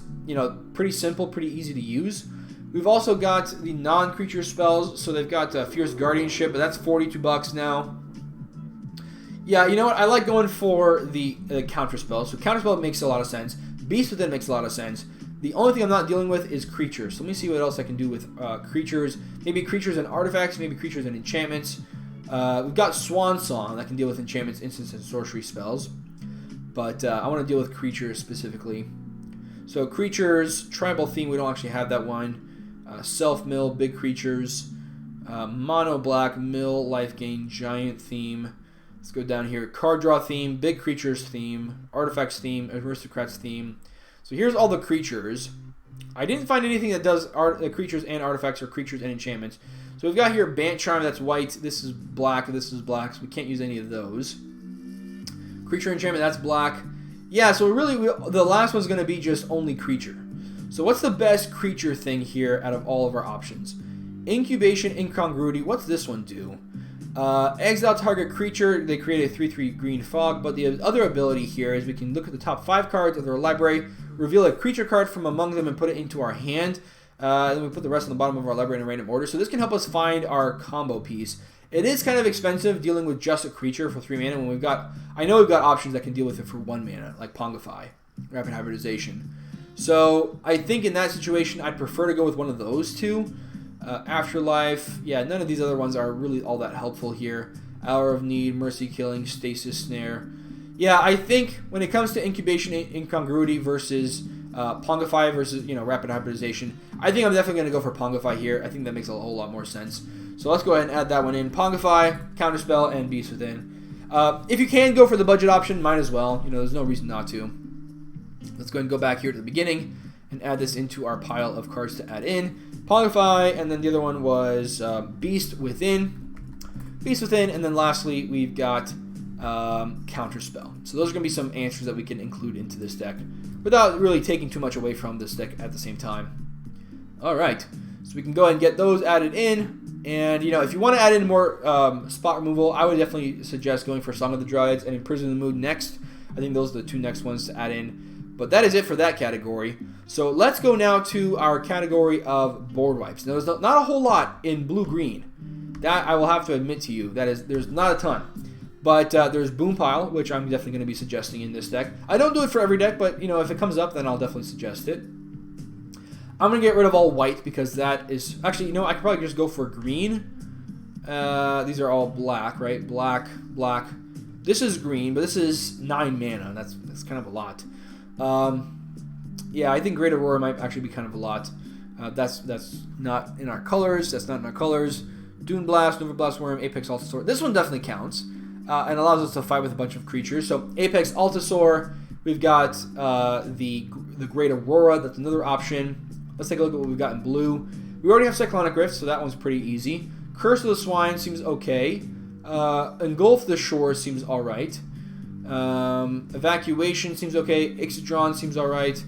pretty simple, pretty easy to use. We've also got the non-creature spells, so they've got Fierce Guardianship, but that's $42 now. Yeah, you know what? I like going for the counterspell. So counterspell makes a lot of sense. Beast Within makes a lot of sense. The only thing I'm not dealing with is creatures. So let me see what else I can do with creatures. Maybe creatures and artifacts. Maybe creatures and enchantments. We've got Swan Song that can deal with enchantments, instants, and sorcery spells. But I want to deal with creatures specifically. So creatures, tribal theme. We don't actually have that one. Self mill, big creatures. Mono black, mill, life gain, giant theme. Let's go down here. Card draw theme, big creatures theme, artifacts theme, aristocrats theme. So here's all the creatures. I didn't find anything that does creatures and artifacts or creatures and enchantments. So we've got here Bant Charm, that's white. This is black, this is black, so we can't use any of those. Creature enchantment, that's black. Yeah, so really the last one's going to be just only creature. So what's the best creature thing here out of all of our options? Incubation, Incongruity. What's this one do? Exile target creature. They create a 3/3 green fog, but the other ability here is we can look at the top 5 cards of their library, reveal a creature card from among them, and put it into our hand. Then we put the rest on the bottom of our library in a random order. So this can help us find our combo piece. It is kind of expensive dealing with just a creature for 3 mana when I know we've got options that can deal with it for 1 mana, like Pongify, Rapid Hybridization. So I think in that situation, I'd prefer to go with one of those two. Afterlife, yeah, none of these other ones are really all that helpful here. Hour of Need, Mercy Killing, Stasis Snare. Yeah, I think when it comes to Incubation, Incongruity versus Pongify versus Rapid Hybridization, I think I'm definitely going to go for Pongify here. I think that makes a whole lot more sense. So let's go ahead and add that one in. Pongify, Counterspell, and Beast Within. If you can go for the budget option, might as well. There's no reason not to. Let's go ahead and go back here to the beginning and add this into our pile of cards to add in. Pongify, and then the other one was Beast Within. Beast Within, and then lastly, we've got Counterspell. So those are going to be some answers that we can include into this deck without really taking too much away from this deck at the same time. Alright, so we can go ahead and get those added in. And, if you want to add in more spot removal, I would definitely suggest going for Song of the Druids and Imprison the Mood next. I think those are the 2 next ones to add in. But that is it for that category. So let's go now to our category of board wipes. Now, there's not a whole lot in blue-green. That I will have to admit to you. There's not a ton. But there's Boom Pile, which I'm definitely going to be suggesting in this deck. I don't do it for every deck, but if it comes up, then I'll definitely suggest it. I'm going to get rid of all white because that is... Actually, I could probably just go for green. These are all black, right? Black, black. This is green, but this is 9 mana. That's kind of a lot. Yeah, I think Great Aurora might actually be kind of a lot. That's not in our colors. That's not in our colors. Dune Blast, Nova Blast Worm, Apex Altasaur. This one definitely counts and allows us to fight with a bunch of creatures. So Apex Altasaur, we've got the Great Aurora. That's another option. Let's take a look at what we've got in blue. We already have Cyclonic Rift, so that one's pretty easy. Curse of the Swine seems okay. Engulf the Shore seems alright. Evacuation seems okay. Ixodron seems alright.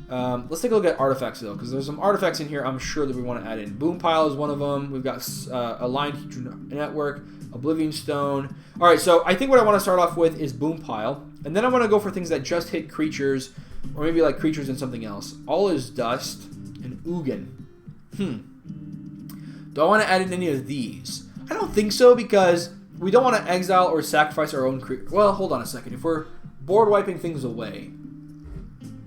Let's take a look at artifacts though, because there's some artifacts in here I'm sure that we want to add in. Boom Pile is one of them. We've got Aligned Heat Network, Oblivion Stone. Alright, so I think what I want to start off with is Boom Pile, and then I want to go for things that just hit creatures, or maybe like creatures and something else. All is Dust and Ugin. Do I want to add in any of these? I don't think so, because we don't want to exile or sacrifice our own creature. Well, hold on a second. If we're board wiping things away,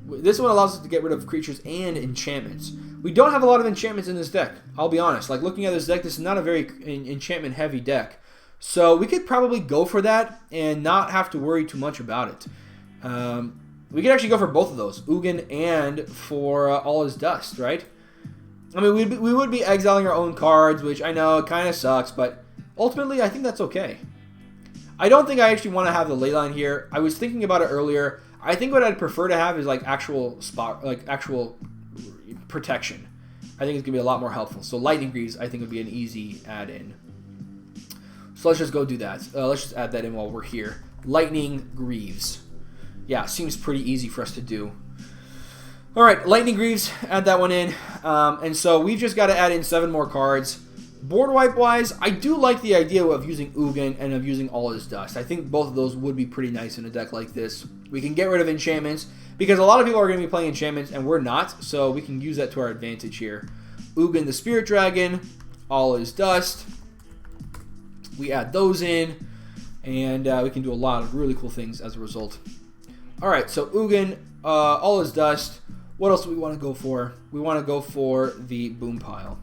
this one allows us to get rid of creatures and enchantments. We don't have a lot of enchantments in this deck. I'll be honest. Like, looking at this deck, this is not a very enchantment-heavy deck. So we could probably go for that and not have to worry too much about it. We could actually go for both of those, Ugin and for All Is Dust, right? I mean, we would be exiling our own cards, which I know kind of sucks, but ultimately I think that's okay. I don't think I actually want to have the leyline here. I was thinking about it earlier. I think what I'd prefer to have is like actual protection. I think it's gonna be a lot more helpful. So Lightning Greaves, I think, would be an easy add-in. So let's just go do that. Let's just add that in while we're here. Lightning Greaves. Yeah, seems pretty easy for us to do. All right, Lightning Greaves, add that one in. And so we've just got to add in 7 more cards. Board wipe-wise, I do like the idea of using Ugin and of using All Is Dust. I think both of those would be pretty nice in a deck like this. We can get rid of enchantments, because a lot of people are going to be playing enchantments, and we're not, so we can use that to our advantage here. Ugin the Spirit Dragon, All Is Dust. We add those in, and we can do a lot of really cool things as a result. All right, so Ugin, All Is Dust. What else do we want to go for? We want to go for the Boom Pile.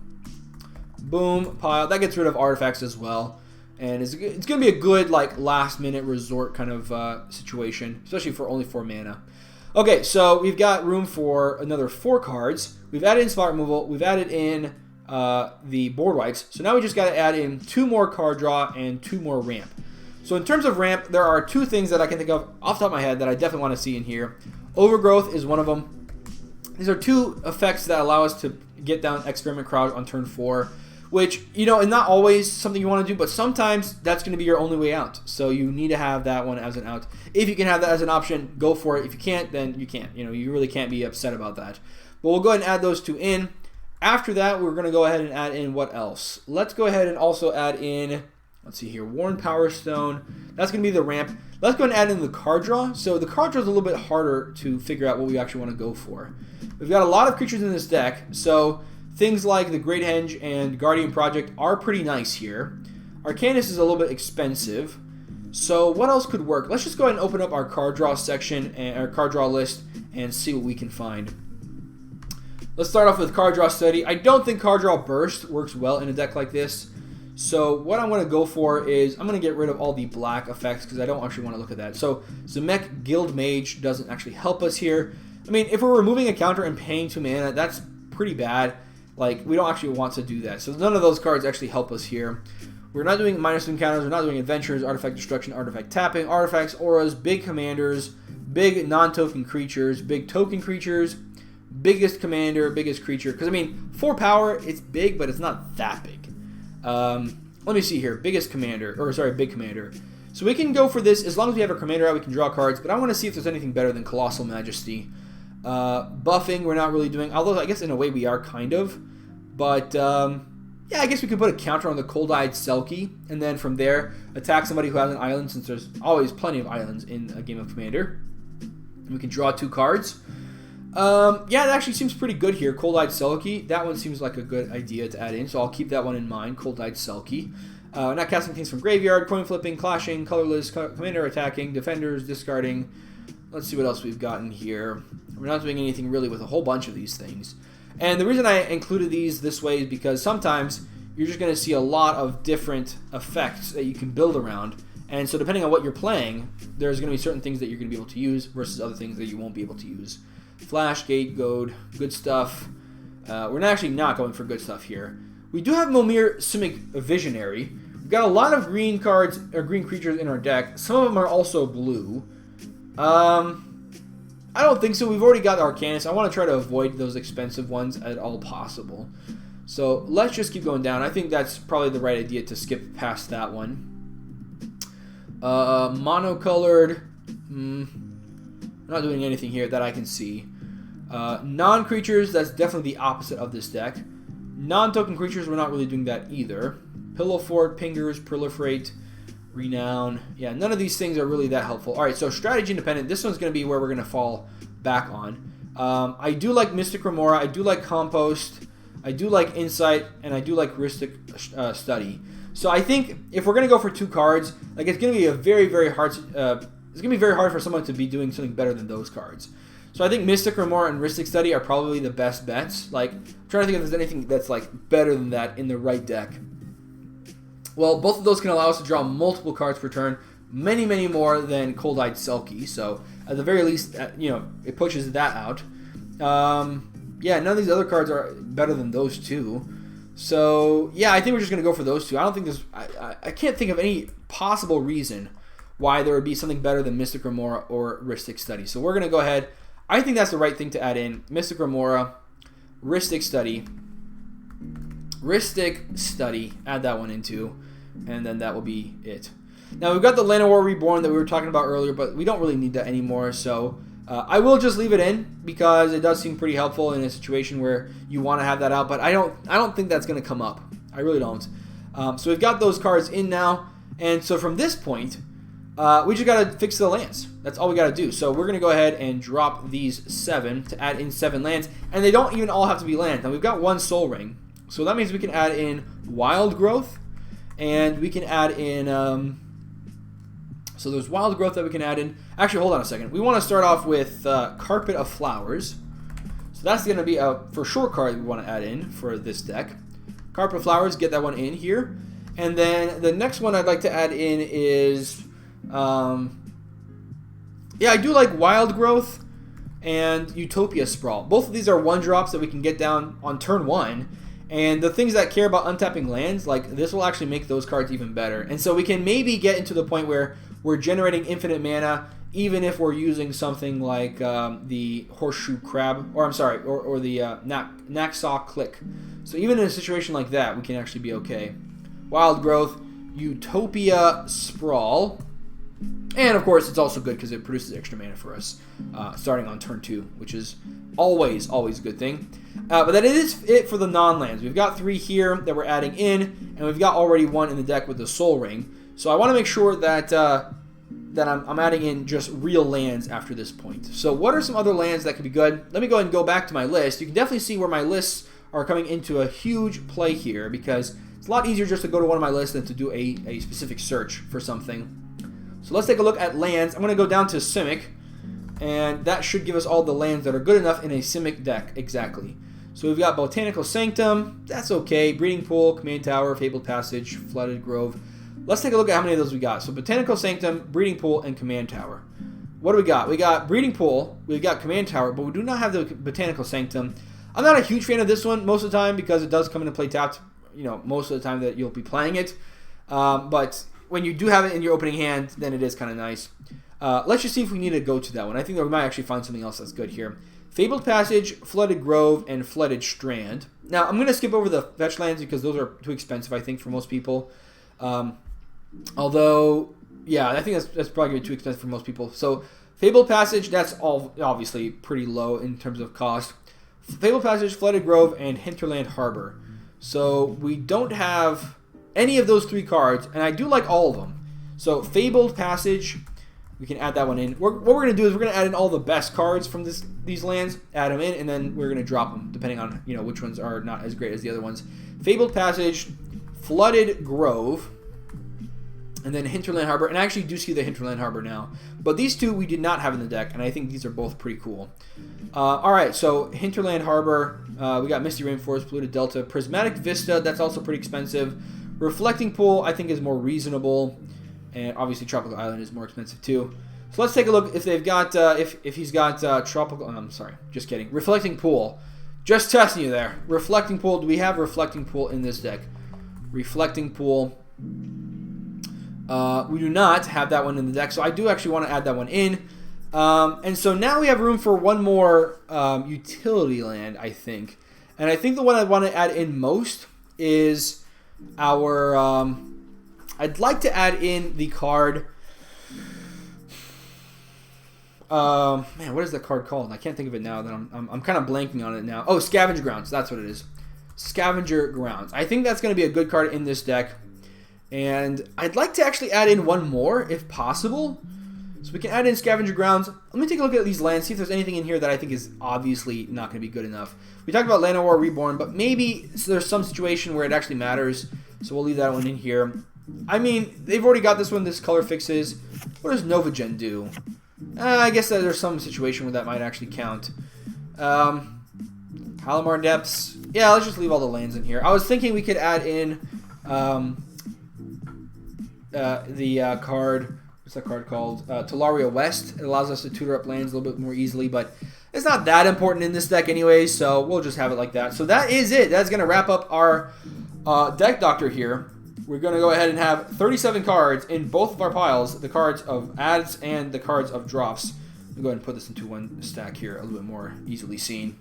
Boom Pile. That gets rid of artifacts as well. And it's going to be a good, like, last-minute resort kind of situation, especially for only 4 mana. Okay, so we've got room for another 4 cards. We've added in spot removal. We've added in the board wipes. So now we just got to add in 2 more card draw and 2 more ramp. So in terms of ramp, there are 2 things that I can think of off the top of my head that I definitely want to see in here. Overgrowth is one of them. These are 2 effects that allow us to get down Experiment Kraj on turn 4, which, you know, is not always something you want to do, but sometimes that's going to be your only way out. So you need to have that one as an out. If you can have that as an option, go for it. If you can't, then you can't. You know, you really can't be upset about that. But we'll go ahead and add those 2 in. After that, we're going to go ahead and add in what else? Let's go ahead and also add in, let's see here, Worn Power Stone. That's going to be the ramp. Let's go ahead and add in the card draw. So the card draw is a little bit harder to figure out what we actually want to go for. We've got a lot of creatures in this deck, so things like the Great Henge and Guardian Project are pretty nice here. Arcanus is a little bit expensive. So what else could work? Let's just go ahead and open up our card draw section, and our card draw list, and see what we can find. Let's start off with card draw study. I don't think card draw burst works well in a deck like this. So what I'm going to go for is I'm going to get rid of all the black effects because I don't actually want to look at that. So Zemek Guild Mage doesn't actually help us here. I mean, if we're removing a counter and paying 2 mana, that's pretty bad. Like, we don't actually want to do that. So none of those cards actually help us here. We're not doing minus encounters. We're not doing adventures, artifact destruction, artifact tapping, artifacts, auras, big commanders, big non-token creatures, big token creatures, biggest commander, biggest creature. Because, I mean, 4 power, it's big, but it's not that big. Let me see here. Biggest commander, or sorry, big commander. So we can go for this. As long as we have a commander out, we can draw cards. But I want to see if there's anything better than Colossal Majesty. Buffing, we're not really doing. Although, I guess in a way we are kind of. But, yeah, I guess we could put a counter on the Cold-Eyed Selkie. And then from there, attack somebody who has an island, since there's always plenty of islands in a game of Commander. And we can draw 2 cards. Yeah, that actually seems pretty good here. Cold-Eyed Selkie. That one seems like a good idea to add in, so I'll keep that one in mind. Cold-Eyed Selkie. Not casting things from graveyard, coin flipping, clashing, colorless, commander attacking, defenders, discarding. Let's see what else we've gotten here. We're not doing anything really with a whole bunch of these things. And the reason I included these this way is because sometimes you're just going to see a lot of different effects that you can build around. And so depending on what you're playing, there's going to be certain things that you're going to be able to use versus other things that you won't be able to use. Flash, Gate, Goad, good stuff. We're actually not going for good stuff here. We do have Momir Simic Visionary. We've got a lot of green cards, or green creatures in our deck. Some of them are also blue. I don't think so. We've already got Arcanus. I want to try to avoid those expensive ones at all possible. So let's just keep going down. I think that's probably the right idea to skip past that one. Monocolored. Not doing anything here that I can see. Non-creatures, that's definitely the opposite of this deck. Non-token creatures, we're not really doing that either. Pillow Fort, Pingers, Proliferate, Renown. Yeah, none of these things are really that helpful. Alright, so Strategy Independent. This one's going to be where we're going to fall back on. I do like Mystic Remora. I do like Compost. I do like Insight. And I do like Heuristic Study. So I think if we're going to go for 2 cards, like it's going to be a very, very hard... it's going to be very hard for someone to be doing something better than those cards. So I think Mystic Remora and Rhystic Study are probably the best bets. Like, I'm trying to think if there's anything that's like better than that in the right deck. Well, both of those can allow us to draw multiple cards per turn, many, many more than Cold-Eyed Selkie. So at the very least, you know, it pushes that out. Yeah, none of these other cards are better than those two. So yeah, I think we're just gonna go for those two. I don't think there's, I can't think of any possible reason why there would be something better than Mystic Remora or Rhystic Study. So we're gonna go ahead. I think that's the right thing to add in. Mystic Remora, Rhystic Study, add that one into, and then that will be it. Now we've got the Llanowar Reborn that we were talking about earlier, but we don't really need that anymore, so I will just leave it in because it does seem pretty helpful in a situation where you want to have that out, but I don't think that's going to come up. I really don't. So we've got those cards in now, and so from this point, we just got to fix the lands. That's all we got to do. So we're going to go ahead and drop these 7 to add in 7 lands. And they don't even all have to be lands. Now we've got 1 Soul Ring. So that means we can add in Wild Growth. And we can add in... so there's Wild Growth that we can add in. Actually, hold on a second. We want to start off with Carpet of Flowers. So that's going to be a for sure card we want to add in for this deck. Carpet of Flowers, get that one in here. And then the next one I'd like to add in is... yeah, I do like Wild Growth and Utopia Sprawl. Both of these are 1-drops that we can get down on turn 1. And the things that care about untapping lands, like this will actually make those cards even better. And so we can maybe get into the point where we're generating infinite mana, even if we're using something like the Horseshoe Crab, or I'm sorry, or the Naxaw Click. So even in a situation like that, we can actually be okay. Wild Growth, Utopia Sprawl. And of course, it's also good because it produces extra mana for us starting on turn 2, which is always a good thing. But that is it for the non-lands. We've got 3 here that we're adding in, and we've got already 1 in the deck with the Soul Ring. So I want to make sure that that I'm adding in just real lands after this point. So what are some other lands that could be good? Let me go ahead and go back to my list. You can definitely see where my lists are coming into a huge play here because it's a lot easier just to go to one of my lists than to do a specific search for something. So let's take a look at lands. I'm going to go down to Simic, and that should give us all the lands that are good enough in a Simic deck, exactly. So we've got Botanical Sanctum, that's okay, Breeding Pool, Command Tower, Fabled Passage, Flooded Grove. Let's take a look at how many of those we got. So Botanical Sanctum, Breeding Pool, and Command Tower. What do we got? We got Breeding Pool, we've got Command Tower, but we do not have the Botanical Sanctum. I'm not a huge fan of this one most of the time because it does come into play tapped, you know, most of the time that you'll be playing it. But when you do have it in your opening hand, then it is kind of nice. Let's just see if we need to go to that one. I think that we might actually find something else that's good here. Fabled Passage, Flooded Grove, and Flooded Strand. Now, I'm going to skip over the fetch lands because those are too expensive, I think, for most people. Although, yeah, I think that's probably going to be too expensive for most people. So, Fabled Passage, that's all obviously pretty low in terms of cost. Fabled Passage, Flooded Grove, and Hinterland Harbor. So, we don't have any of those 3 cards, and I do like all of them. So, Fabled Passage, we can add that one in. What we're going to do is we're going to add in all the best cards from these lands, add them in, and then we're going to drop them, depending on which ones are not as great as the other ones. Fabled Passage, Flooded Grove, and then Hinterland Harbor. And I actually do see the Hinterland Harbor now. But these 2 we did not have in the deck, and I think these are both pretty cool. Alright, so Hinterland Harbor, we got Misty Rainforest, Polluted Delta, Prismatic Vista, that's also pretty expensive. Reflecting Pool, I think, is more reasonable. And obviously Tropical Island is more expensive too. So let's take a look if they've got if he's got Tropical. I'm sorry, just kidding. Reflecting Pool, just testing you there. Reflecting Pool. Do we have Reflecting Pool in this deck? Reflecting Pool. We do not have that one in the deck, so I do actually want to add that one in. And so now we have room for one more utility land, I think. And I think the one I want to add in most is our. I'd like to add in the card. Man, what is that card called? I can't think of it now. That I'm kind of blanking on it now. Oh, Scavenger Grounds. That's what it is. Scavenger Grounds. I think that's going to be a good card in this deck. And I'd like to actually add in one more, if possible. So we can add in Scavenger Grounds. Let me take a look at these lands, see if there's anything in here that I think is obviously not going to be good enough. We talked about Llanowar Reborn, but maybe there's some situation where it actually matters. So we'll leave that one in here. I mean, they've already got this one, this color fixes. What does Nova Gen do? I guess that there's some situation where that might actually count. Palomar Depths. Yeah, let's just leave all the lands in here. I was thinking we could add in the card. What's that card called? Talaria West. It allows us to tutor up lands a little bit more easily, but it's not that important in this deck anyway, so we'll just have it like that. So that is it. That's going to wrap up our deck doctor here. We're going to go ahead and have 37 cards in both of our piles, the cards of adds and the cards of drops. I'll go ahead and put this into one stack here, a little bit more easily seen.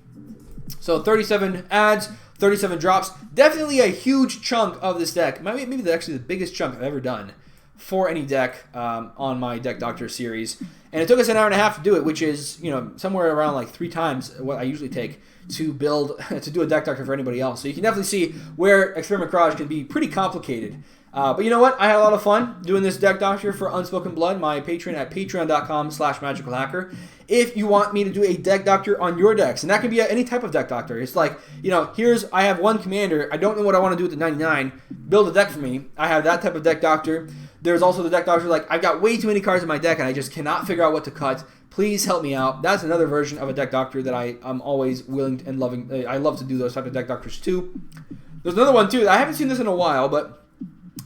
So 37 adds, 37 drops. Definitely a huge chunk of this deck. Maybe actually the biggest chunk I've ever done for any deck on my Deck Doctor series. And it took us an hour and a half to do it, which is, you know, somewhere around like 3 times what I usually take to build, to do a Deck Doctor for anybody else. So you can definitely see where Experiment Kraj can be pretty complicated. But you know what? I had a lot of fun doing this Deck Doctor for Unspoken Blood, my Patreon at patreon.com/magicalhacker. If you want me to do a Deck Doctor on your decks, and that can be any type of Deck Doctor. It's like, you know, I have one commander. I don't know what I want to do with the 99. Build a deck for me. I have that type of Deck Doctor. There's also the Deck Doctor like, I've got way too many cards in my deck and I just cannot figure out what to cut. Please help me out. That's another version of a Deck Doctor that I'm always willing and loving. I love to do those type of Deck Doctors too. There's another one too. I haven't seen this in a while, but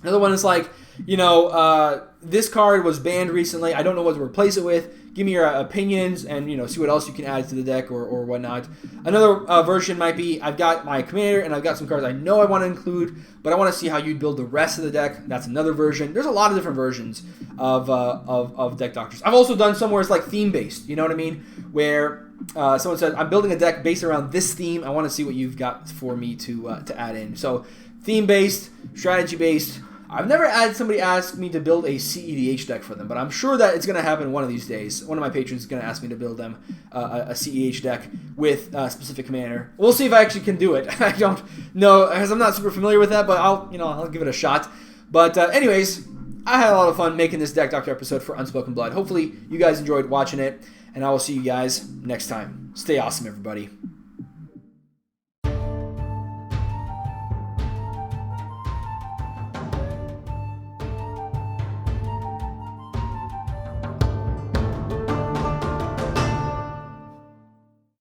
another one is like, you know, this card was banned recently. I don't know what to replace it with. Give me your opinions and, you know, see what else you can add to the deck or whatnot. Another version might be, I've got my commander and I've got some cards I know I want to include, but I want to see how you'd build the rest of the deck. That's another version. There's a lot of different versions of Deck Doctors. I've also done some where it's like theme-based, you know what I mean? Where someone said, I'm building a deck based around this theme. I want to see what you've got for me to add in. So theme-based, strategy-based. I've never had somebody ask me to build a CEDH deck for them, but I'm sure that it's going to happen one of these days. One of my patrons is going to ask me to build them a CEDH deck with a specific commander. We'll see if I actually can do it. I don't know, because I'm not super familiar with that, but I'll give it a shot. But anyways, I had a lot of fun making this Deck Doctor episode for Unspoken Blood. Hopefully you guys enjoyed watching it, and I will see you guys next time. Stay awesome, everybody.